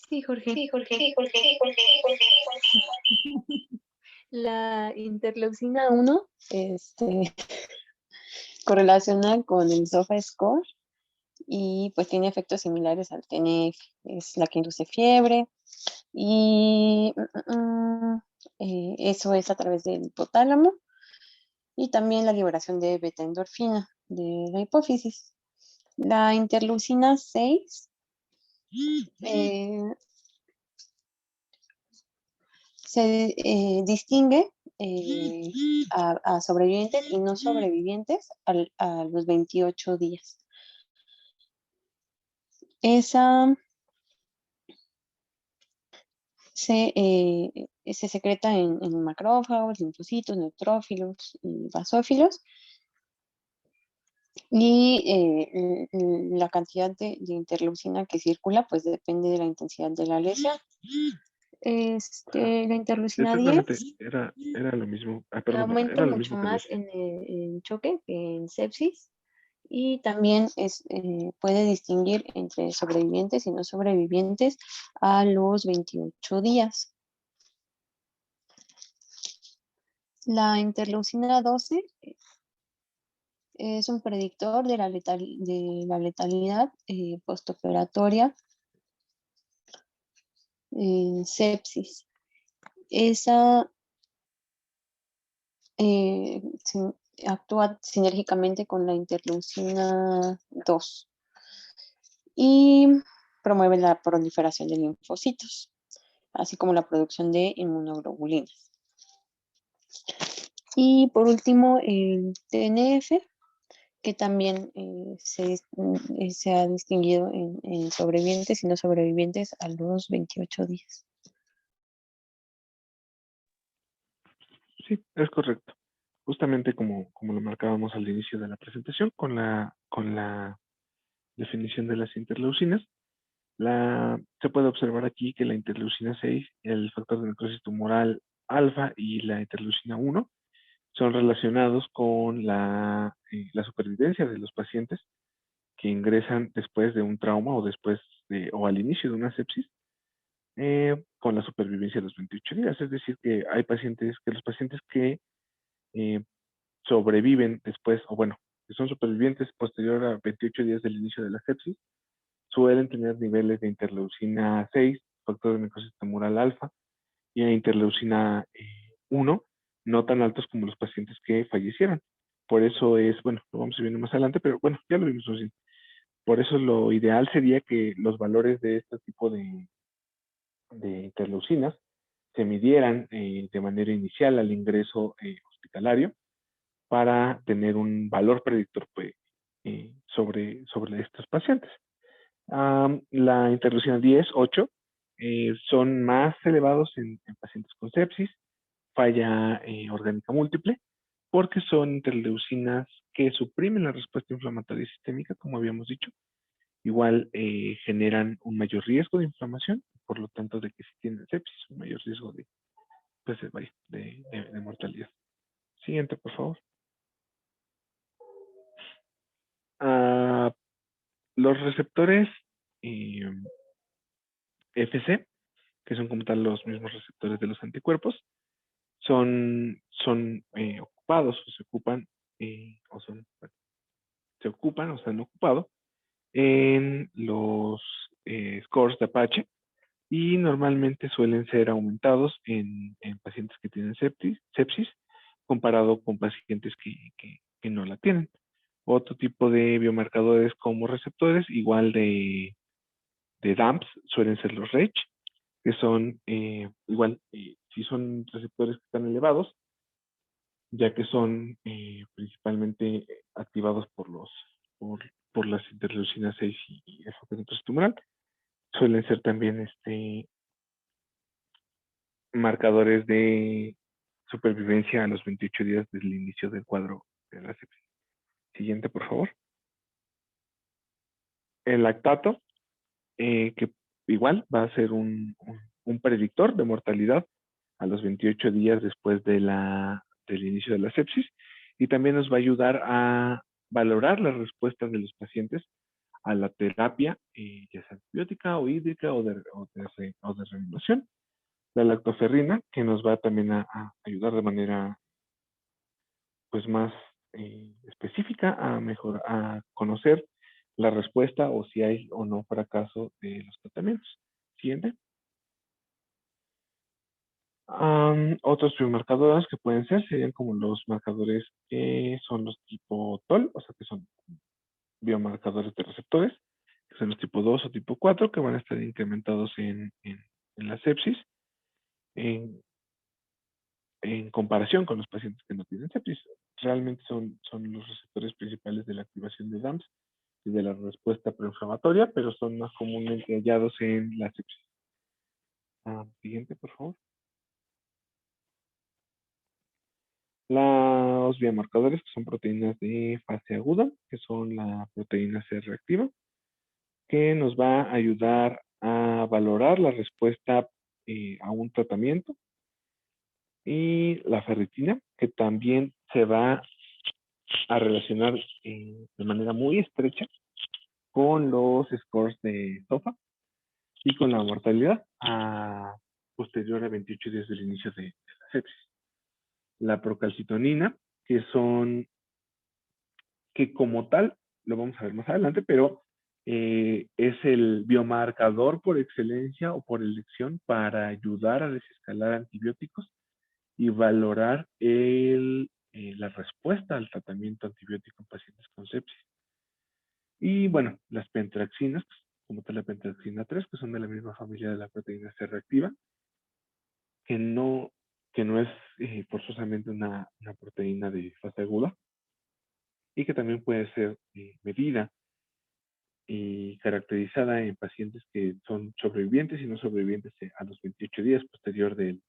Sí, Jorge. La interleucina 1 correlaciona con el SOFA score y pues tiene efectos similares al TNF. Es la que induce fiebre y eso es a través del hipotálamo y también la liberación de beta endorfina de la hipófisis. La interleucina 6 se distingue a sobrevivientes y no sobrevivientes a los 28 días. Esa se secreta en macrófagos, linfocitos, neutrófilos y basófilos. Y la cantidad de interleucina que circula pues depende de la intensidad de la lesión. La interleucina 10 era lo mismo. Perdón, aumenta era lo mucho mismo que más decía. en choque que en sepsis y también puede distinguir entre sobrevivientes y no sobrevivientes a los 28 días. La interleucina 12 es un predictor de la letalidad postoperatoria en sepsis. Esa actúa sinérgicamente con la interleucina 2 y promueve la proliferación de linfocitos, así como la producción de inmunoglobulinas. Y por último, el TNF, que también se ha distinguido en sobrevivientes y no sobrevivientes a los 28 días. Sí, es correcto. Justamente como lo marcábamos al inicio de la presentación, con la definición de las interleucinas, se puede observar aquí que la interleucina 6, el factor de necrosis tumoral alfa y la interleucina 1 son relacionados con la supervivencia de los pacientes que ingresan después de un trauma o al inicio de una sepsis, con la supervivencia de los 28 días. Es decir, que los pacientes que sobreviven después, o bueno, que son supervivientes posterior a 28 días del inicio de la sepsis, suelen tener niveles de interleucina 6, factor de necrosis tumoral alfa, y de interleucina 1, no tan altos como los pacientes que fallecieron. Por eso bueno, lo vamos a ver más adelante, pero bueno, ya lo vimos así. Por eso lo ideal sería que los valores de este tipo de interleucinas se midieran de manera inicial al ingreso hospitalario para tener un valor predictor sobre estos pacientes. La interleucina 10, 8, son más elevados en pacientes con sepsis, falla orgánica múltiple, porque son interleucinas que suprimen la respuesta inflamatoria sistémica, como habíamos dicho. Igual generan un mayor riesgo de inflamación, por lo tanto de que si tienen sepsis, un mayor riesgo de mortalidad. Siguiente, por favor. Los receptores FC, que son como tal los mismos receptores de los anticuerpos, son ocupados o se ocupan ocupado en los scores de Apache y normalmente suelen ser aumentados en pacientes que tienen sepsis comparado con pacientes que no la tienen. Otro tipo de biomarcadores como receptores, igual de DAMPs, suelen ser los RAGE, que son igual, si son receptores que están elevados, ya que son principalmente activados por las interleucinas 6 y el factor tumoral, suelen ser también marcadores de supervivencia a los 28 días desde el inicio del cuadro de la sepsis. Siguiente, por favor. El lactato, que igual va a ser un predictor de mortalidad a los 28 días después del inicio de la sepsis, y también nos va a ayudar a valorar las respuestas de los pacientes a la terapia, ya sea antibiótica o hídrica o de reanimación. La lactoferrina, que nos va también a ayudar de manera pues más específica a conocer la respuesta o si hay o no fracaso de los tratamientos. Siguiente. Otros biomarcadores que pueden ser serían como los marcadores que son los tipo TOL, o sea que son biomarcadores de receptores, que son los tipo 2 o tipo 4, que van a estar incrementados en la sepsis en comparación con los pacientes que no tienen sepsis. Realmente son los receptores principales de la activación de DAMPs y de la respuesta proinflamatoria, pero son más comúnmente hallados en la sepsis. Siguiente, por favor. Los biomarcadores, que son proteínas de fase aguda, que son la proteína C reactiva, que nos va a ayudar a valorar la respuesta a un tratamiento. Y la ferritina, que también se va a relacionar de manera muy estrecha con los scores de SOFA y con la mortalidad posterior a 28 días del inicio de la sepsis. La procalcitonina, que como tal, lo vamos a ver más adelante, pero es el biomarcador por excelencia o por elección para ayudar a desescalar antibióticos y valorar la respuesta al tratamiento antibiótico en pacientes con sepsis. Y bueno, las pentraxinas, como tal la pentraxina 3, que son de la misma familia de la proteína C reactiva, que no es forzosamente una proteína de fase aguda y que también puede ser medida y caracterizada en pacientes que son sobrevivientes y no sobrevivientes a los 28 días posterior del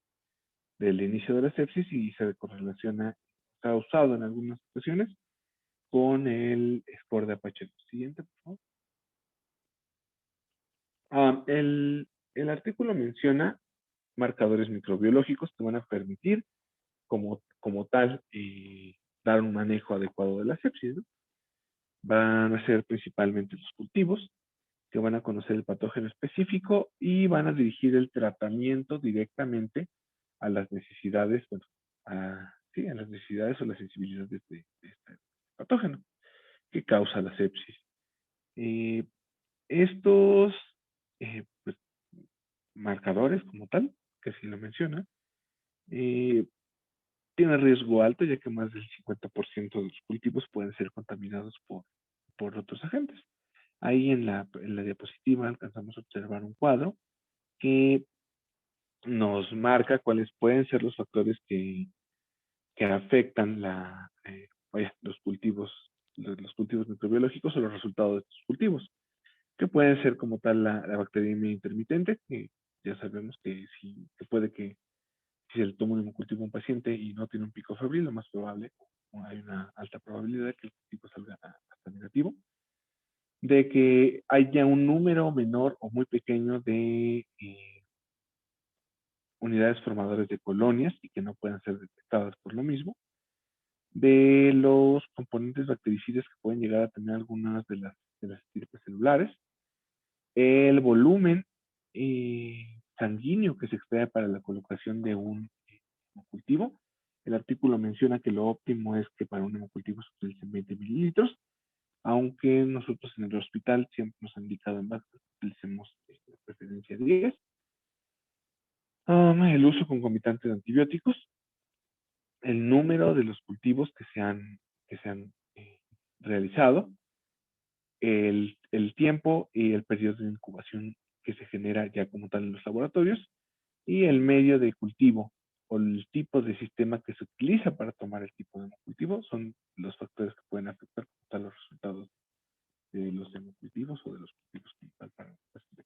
inicio de la sepsis y se correlaciona, se ha usado en algunas ocasiones con el score de Apache. Siguiente, por favor. El artículo menciona marcadores microbiológicos que van a permitir como tal dar un manejo adecuado de la sepsis, ¿no? Van a ser principalmente los cultivos, que van a conocer el patógeno específico y van a dirigir el tratamiento directamente a las necesidades, bueno, a las necesidades o las sensibilidades de este patógeno que causa la sepsis. Estos pues, marcadores como tal, que así lo menciona, tiene riesgo alto, ya que más del 50% de los cultivos pueden ser contaminados por otros agentes. Ahí en la diapositiva alcanzamos a observar un cuadro que nos marca cuáles pueden ser los factores que afectan los cultivos microbiológicos o los resultados de estos cultivos, que pueden ser como tal la bacteriemia intermitente, que ya sabemos que puede que si se le toma un cultivo a un paciente y no tiene un pico febril, lo más probable, o hay una alta probabilidad de que el cultivo salga hasta negativo, de que haya un número menor o muy pequeño de unidades formadoras de colonias y que no puedan ser detectadas por lo mismo, de los componentes bactericidas que pueden llegar a tener algunas de las estirpes celulares, el volumen sanguíneo que se extrae para la colocación de un cultivo. El artículo menciona que lo óptimo es que para un hemocultivo se utilicen 20 mililitros. aunque nosotros en el hospital siempre nos han indicado en base que utilicemos de preferencia 10. El uso concomitante de antibióticos, el número de los cultivos que se han realizado, el tiempo y el periodo de incubación que se genera ya como tal en los laboratorios, y el medio de cultivo o el tipo de sistema que se utiliza para tomar el tipo de cultivo son los factores que pueden afectar como tal los resultados de los hemocultivos o de los cultivos como tal para la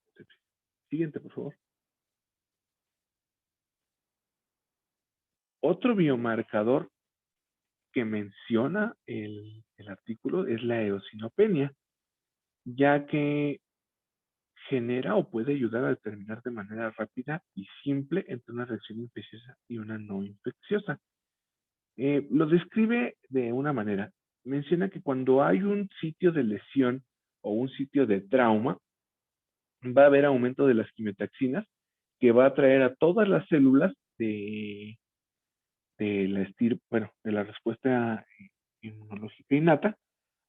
concepción. Siguiente, por favor. Otro biomarcador que menciona el artículo es la eosinopenia, ya que genera o puede ayudar a determinar de manera rápida y simple entre una reacción infecciosa y una no infecciosa. Lo describe de una manera. Menciona que cuando hay un sitio de lesión o un sitio de trauma, va a haber aumento de las quimiotaxinas que va a atraer a todas las células de la respuesta inmunológica innata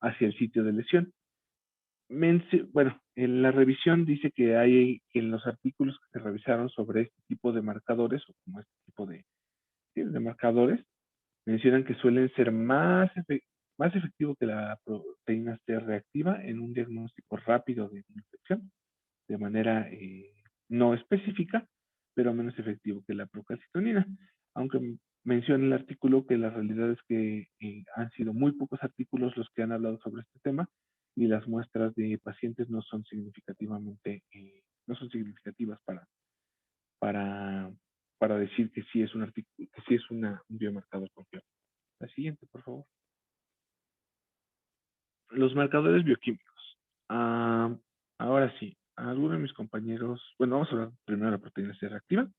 hacia el sitio de lesión. En la revisión dice que hay en los artículos que se revisaron sobre este tipo de marcadores o como este tipo de marcadores, mencionan que suelen ser más efectivo que la proteína C reactiva en un diagnóstico rápido de infección, de manera no específica, pero menos efectivo que la procalcitonina. Aunque menciona el artículo que la realidad es que han sido muy pocos artículos los que han hablado sobre este tema y las muestras de pacientes no son significativas para decir que sí es un artículo, que sí es un biomarcador confiable. La siguiente, por favor. Los marcadores bioquímicos. Ahora sí, alguno de mis compañeros, bueno, vamos a hablar primero de la proteína C reactiva.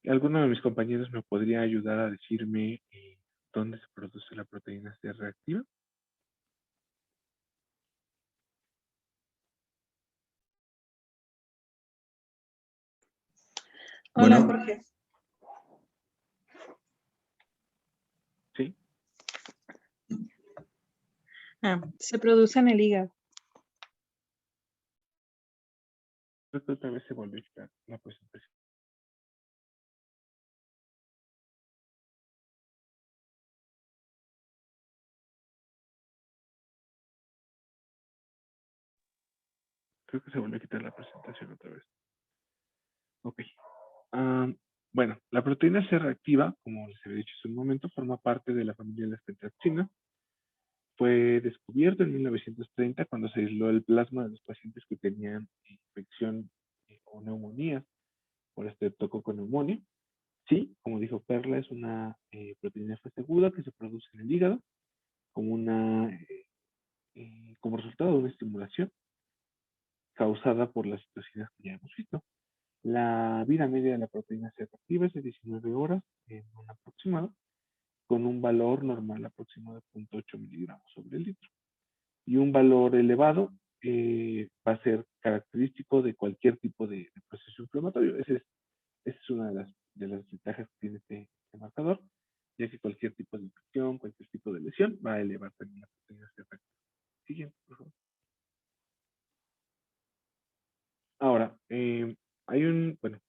¿Alguno de mis compañeros me podría ayudar a decirme dónde se produce la proteína C reactiva? Hola, Bueno. Jorge. ¿Sí? Se produce en el hígado. Creo que otra vez se volvió a quitar la presentación. Creo que se volvió a quitar la presentación otra vez. Ok. Bueno, la proteína C reactiva, como les había dicho hace un momento, forma parte de la familia de las pentraxinas. Fue descubierto en 1930 cuando se aisló el plasma de los pacientes que tenían infección o neumonía por Streptococcus pneumoniae. Sí, como dijo Perla, es una proteína F aguda que se produce en el hígado como como resultado de una estimulación causada por las citocinas que ya hemos visto. La vida media de la proteína C reactiva es de 19 horas en un aproximado, con un valor normal aproximado de 0.8 miligramos sobre el litro. Y un valor elevado va a ser característico de cualquier tipo de proceso inflamatorio. Esa es una de las ventajas que tiene este marcador, ya que cualquier tipo de infección, cualquier tipo de lesión va a elevar también la proteína C reactiva. Siguiente, por favor. Ahora,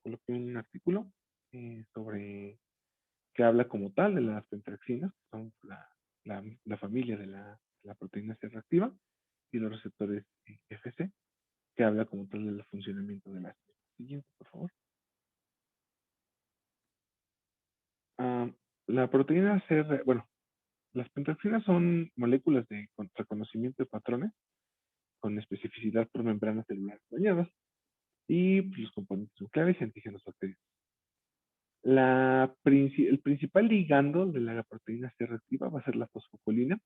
coloqué un artículo que habla como tal de las pentraxinas, que son la familia de la proteína C reactiva, y los receptores FC, que habla como tal del funcionamiento de la siguiente, por favor. La proteína C, las pentraxinas son moléculas de reconocimiento de patrones con especificidad por membranas celulares dañadas y los componentes nucleares y antígenos bacterianos. El principal ligando de la proteína C reactiva va a ser la fosfocolina,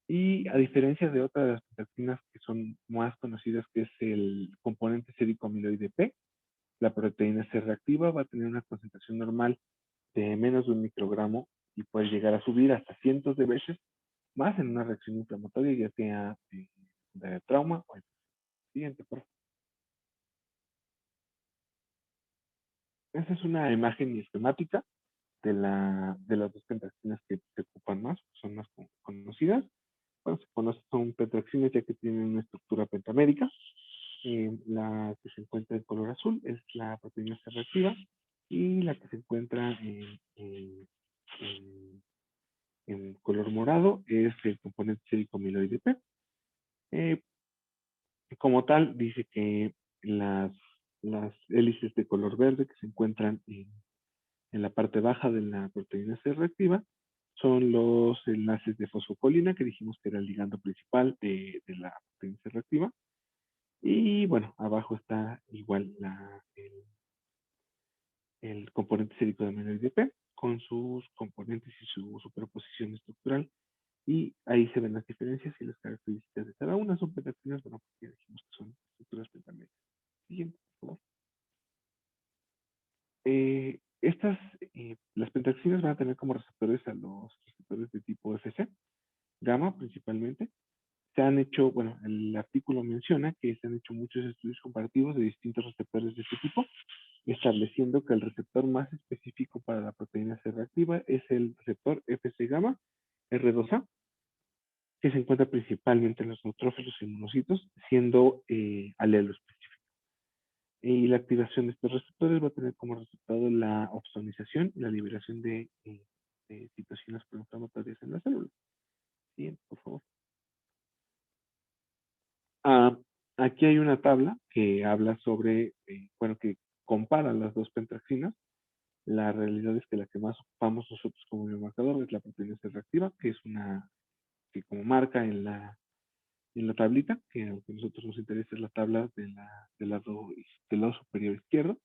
y a diferencia de otras de las pentraxinas que son más conocidas, que es el componente sérico amiloide P, la proteína C reactiva va a tener una concentración normal de menos de 1 microgramo y puede llegar a subir hasta cientos de veces más en una reacción inflamatoria, ya sea de trauma o siguiente, por favor. Esta es una imagen esquemática de las dos pentraxinas que se ocupan más, son más conocidas. bueno, se conoce, son pentaxinas ya que tienen una estructura pentamérica. La que se encuentra en color azul es la proteína C reactiva y la que se encuentra en color morado es el componente sérico amiloide P. Como tal, dice que las hélices de color verde que se encuentran en la parte baja de la proteína C reactiva son los enlaces de fosfocolina, que dijimos que era el ligando principal de la proteína C reactiva. Y bueno, abajo está igual el componente sérico de amiloide P con sus componentes y su superposición estructural. Y ahí se ven las diferencias y las características de cada una. Son pentaxinas, bueno, porque ya dijimos que son estructuras pentaméricas. Siguiente, por favor. Las pentaxinas van a tener como receptores a los receptores de tipo FC, gamma principalmente. Se han hecho, bueno, el artículo menciona que se han hecho muchos estudios comparativos de distintos receptores de este tipo, estableciendo que el receptor más específico para la proteína C reactiva es el receptor FC gamma R2A, que se encuentra principalmente en los neutrófilos y monocitos, siendo alelo específico. Y la activación de estos receptores va a tener como resultado la opsonización y la liberación de citocinas proinflamatorias en las células. Siguiente, por favor. Aquí hay una tabla que habla sobre, bueno, que compara las dos pentaxinas. La realidad es que la que más ocupamos nosotros como biomarcador es la proteína C reactiva, que es una que como marca en la tablita, que a lo que a nosotros nos interesa es la tabla del lado superior izquierdo,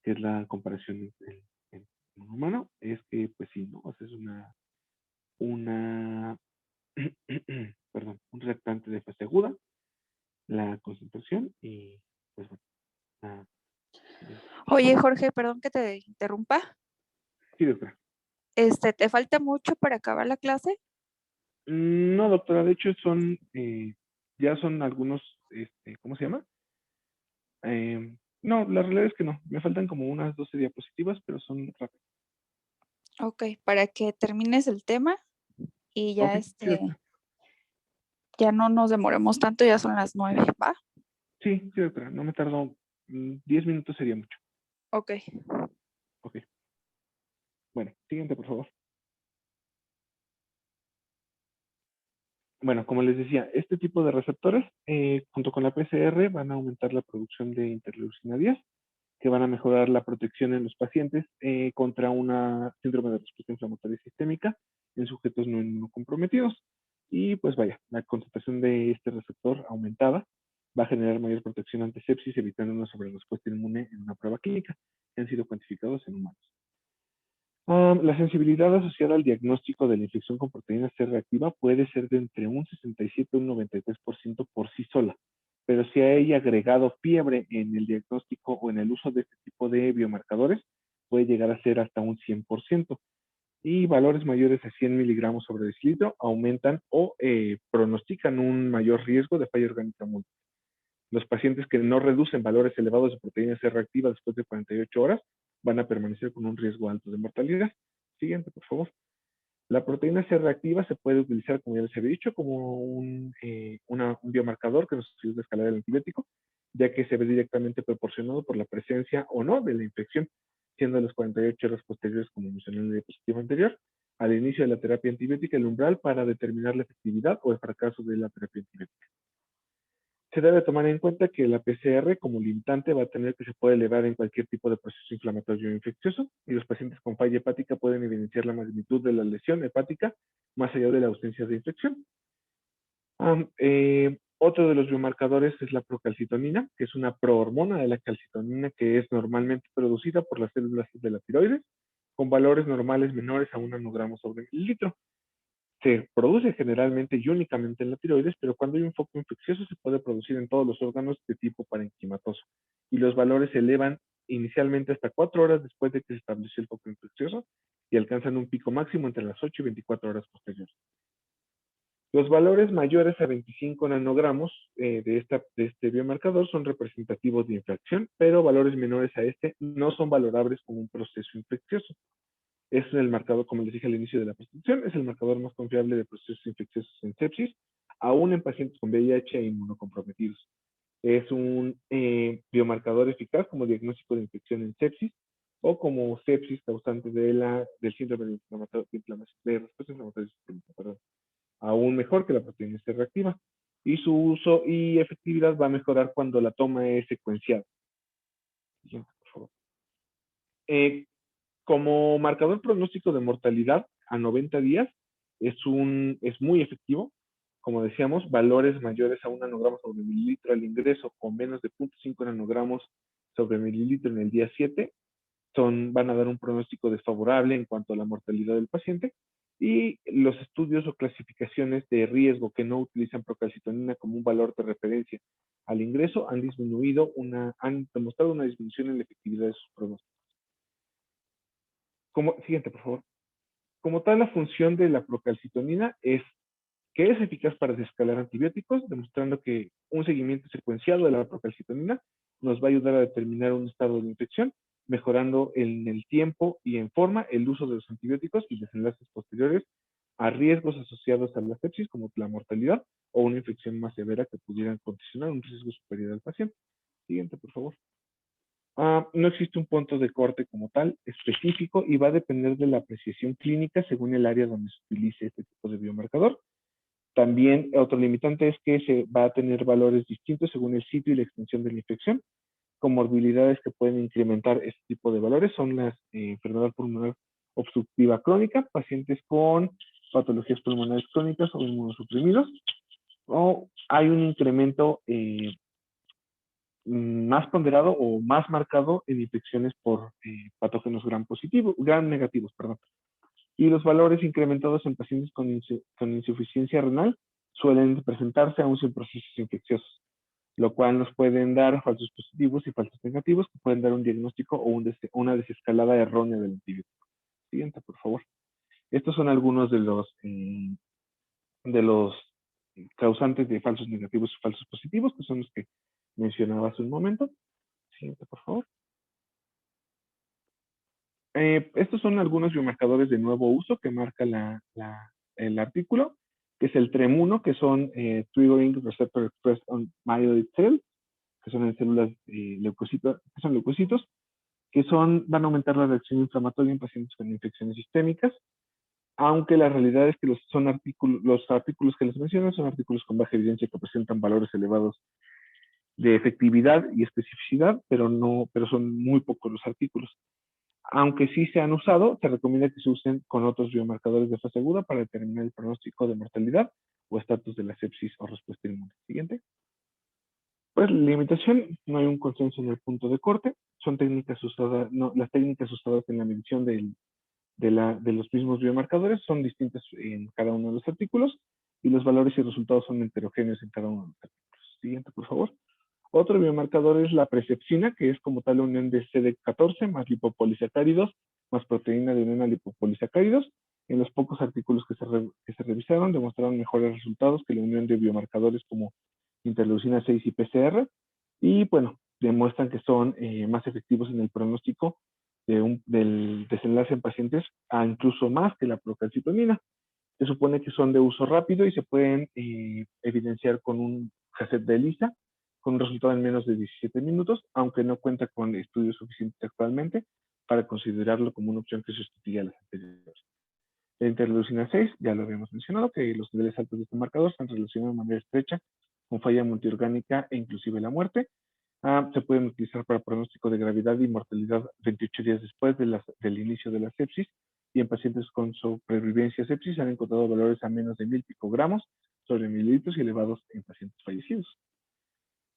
que es la comparación en un humano, es que pues sí, ¿no? O sea, es una perdón, un reactante de fase aguda, la concentración y pues bueno, la, Oye, Jorge, perdón que te interrumpa. sí, doctora. ¿Te falta mucho para acabar la clase? No, doctora, de hecho ya son algunos, ¿cómo se llama? No, la realidad es que no, me faltan como unas 12 diapositivas, pero son rápidas. Ok, para que termines el tema y ya Ok, sí, doctora. ya no nos demoremos tanto, ya son las 9, ¿va? Sí, doctora, no me tardo, 10 minutos sería mucho. Ok. Ok. Bueno, siguiente, por favor. Bueno, como les decía, este tipo de receptores, junto con la PCR, van a aumentar la producción de interleucina 10, que van a mejorar la protección en los pacientes contra una síndrome de respuesta inflamatoria sistémica en sujetos no inmunocomprometidos. Y pues vaya, la concentración de este receptor aumentada va a generar mayor protección ante sepsis, evitando una sobrerespuesta inmune en una prueba clínica, que han sido cuantificados en humanos. La sensibilidad asociada al diagnóstico de la infección con proteína C reactiva puede ser de entre un 67 y un 93% por sí sola, pero si hay agregado fiebre en el diagnóstico o en el uso de este tipo de biomarcadores, puede llegar a ser hasta un 100%. Y valores mayores a 100 miligramos sobre decilitro aumentan o pronostican un mayor riesgo de falla orgánica múltiple. Los pacientes que no reducen valores elevados de proteína C reactiva después de 48 horas van a permanecer con un riesgo alto de mortalidad. Siguiente, por favor. La proteína C reactiva se puede utilizar, como ya les había dicho, como un biomarcador que nos ayuda a escalar el antibiótico, ya que se ve directamente proporcionado por la presencia o no de la infección, siendo las 48 horas posteriores, como mencioné en la diapositiva anterior, al inicio de la terapia antibiótica, el umbral para determinar la efectividad o el fracaso de la terapia antibiótica. Se debe tomar en cuenta que la PCR como limitante va a tener que se puede elevar en cualquier tipo de proceso inflamatorio o infeccioso y los pacientes con falla hepática pueden evidenciar la magnitud de la lesión hepática más allá de la ausencia de infección. Otro de los biomarcadores es la procalcitonina, que es una prohormona de la calcitonina que es normalmente producida por las células de la tiroides con valores normales menores a 1 nanogramo sobre mililitro. Se produce generalmente y únicamente en la tiroides, pero cuando hay un foco infeccioso se puede producir en todos los órganos de tipo parenquimatoso. Y los valores se elevan inicialmente hasta 4 horas después de que se estableció el foco infeccioso y alcanzan un pico máximo entre las 8 y 24 horas posteriores. Los valores mayores a 25 nanogramos de este biomarcador son representativos de infección, pero valores menores a este no son valorables como un proceso infeccioso. Es el marcador, como les dije al inicio de la presentación, es el marcador más confiable de procesos infecciosos en sepsis, aún en pacientes con VIH e inmunocomprometidos. Es un biomarcador eficaz como diagnóstico de infección en sepsis o como sepsis causante del síndrome de respuesta inflamatoria sistémica, perdón. Aún mejor que la proteína C reactiva. Y su uso y efectividad va a mejorar cuando la toma es secuenciada. Siguiente, por favor. Como marcador pronóstico de mortalidad a 90 días, es muy efectivo. Como decíamos, valores mayores a 1 nanogramo sobre mililitro al ingreso o menos de 0.5 nanogramos sobre mililitro en el día 7 van a dar un pronóstico desfavorable en cuanto a la mortalidad del paciente. Y los estudios o clasificaciones de riesgo que no utilizan procalcitonina como un valor de referencia al ingreso han demostrado una disminución en la efectividad de sus pronósticos. Siguiente, por favor. Como tal, la función de la procalcitonina es que es eficaz para desescalar antibióticos, demostrando que un seguimiento secuenciado de la procalcitonina nos va a ayudar a determinar un estado de infección, mejorando en el tiempo y en forma el uso de los antibióticos y desenlaces posteriores a riesgos asociados a la sepsis, como la mortalidad o una infección más severa que pudieran condicionar un riesgo superior al paciente. Siguiente, por favor. No existe un punto de corte como tal específico y va a depender de la apreciación clínica según el área donde se utilice este tipo de biomarcador. También otro limitante es que se va a tener valores distintos según el sitio y la extensión de la infección. Comorbilidades que pueden incrementar este tipo de valores son la enfermedad pulmonar obstructiva crónica, pacientes con patologías pulmonares crónicas o inmunosuprimidos, o hay un incremento más ponderado o más marcado en infecciones por patógenos gram negativos, perdón. Y los valores incrementados en pacientes con insuficiencia renal suelen presentarse aún sin procesos infecciosos, lo cual nos pueden dar falsos positivos y falsos negativos que pueden dar un diagnóstico o una desescalada errónea del antibiótico. Siguiente, por favor. Estos son algunos de los causantes de falsos negativos y falsos positivos, que son los que mencionaba hace un momento. Siguiente, por favor. Estos son algunos biomarcadores de nuevo uso que marca el artículo, que es el TREM1, que son Triggering Receptor Expressed on Myeloid Cells, que son en células leucocitos, que son leucocitos, que van a aumentar la reacción inflamatoria en pacientes con infecciones sistémicas, aunque la realidad es que los artículos que les menciono son artículos con baja evidencia que presentan valores elevados de efectividad y especificidad, pero son muy pocos los artículos. Aunque sí se han usado, se recomienda que se usen con otros biomarcadores de fase aguda para determinar el pronóstico de mortalidad o estatus de la sepsis o respuesta inmune. Siguiente. Pues la limitación, no hay un consenso en el punto de corte, son técnicas usadas, las técnicas usadas en la medición de los mismos biomarcadores son distintas en cada uno de los artículos y los valores y resultados son heterogéneos en cada uno de los artículos. Siguiente, por favor. Otro biomarcador es la presepsina, que es como tal la unión de CD14 más lipopolisacáridos más proteína de unión a lipopolisacáridos. En los pocos artículos que se revisaron demostraron mejores resultados que la unión de biomarcadores como interleucina 6 y PCR. Y bueno, demuestran que son más efectivos en el pronóstico del desenlace en pacientes, incluso más que la procalcitonina. Se supone que son de uso rápido y se pueden evidenciar con un cassette de ELISA con un resultado en menos de 17 minutos, aunque no cuenta con estudios suficientes actualmente para considerarlo como una opción que sustituya a las anteriores. La interleucina 6, ya lo habíamos mencionado, que los niveles altos de este marcador están relacionados de manera estrecha con falla multiorgánica e inclusive la muerte. Se pueden utilizar para pronóstico de gravedad y mortalidad 28 días después del inicio de la sepsis, y en pacientes con sobrevivencia a sepsis se han encontrado valores a menos de 1000 picogramos sobre mililitros y elevados en pacientes fallecidos.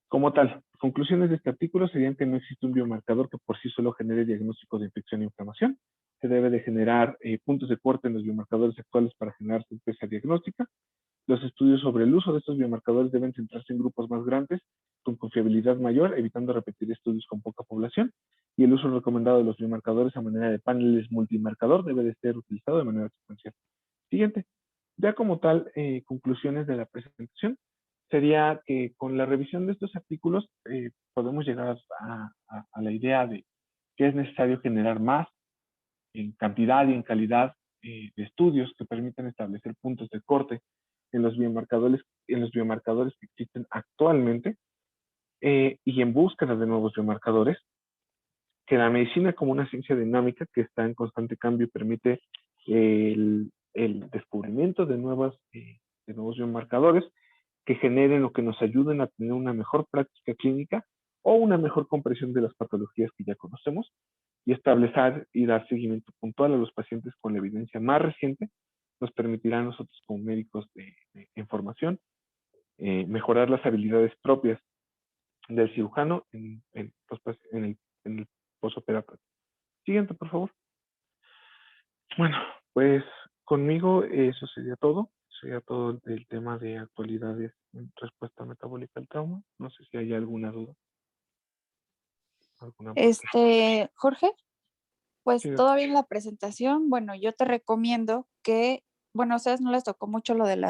Como tal, conclusiones de este artículo serían que no existe un biomarcador que por sí solo genere diagnóstico de infección e inflamación. Se debe de generar puntos de corte en los biomarcadores actuales para generar certeza diagnóstica. Los estudios sobre el uso de estos biomarcadores deben centrarse en grupos más grandes, con confiabilidad mayor, evitando repetir estudios con poca población. Y el uso recomendado de los biomarcadores a manera de paneles multimarcador debe de ser utilizado de manera secuencial. Siguiente. Ya como tal, conclusiones de la presentación sería que con la revisión de estos artículos podemos llegar a la idea de que es necesario generar más cantidad y en calidad de estudios que permitan establecer puntos de corte en los biomarcadores que existen actualmente, y en búsqueda de nuevos biomarcadores, que la medicina como una ciencia dinámica que está en constante cambio permite el descubrimiento de nuevos biomarcadores que generen o que nos ayuden a tener una mejor práctica clínica o una mejor comprensión de las patologías que ya conocemos, y establecer y dar seguimiento puntual a los pacientes con la evidencia más reciente nos permitirá a nosotros como médicos de formación mejorar las habilidades propias del cirujano en el posoperatorio. Siguiente, por favor. Bueno, pues conmigo eso sería todo. Sería todo el tema de actualidades en respuesta metabólica al trauma. No sé si hay alguna duda. Jorge, pues Sí. todavía en la presentación, bueno, yo te recomiendo que, bueno, a ustedes no les tocó mucho lo de la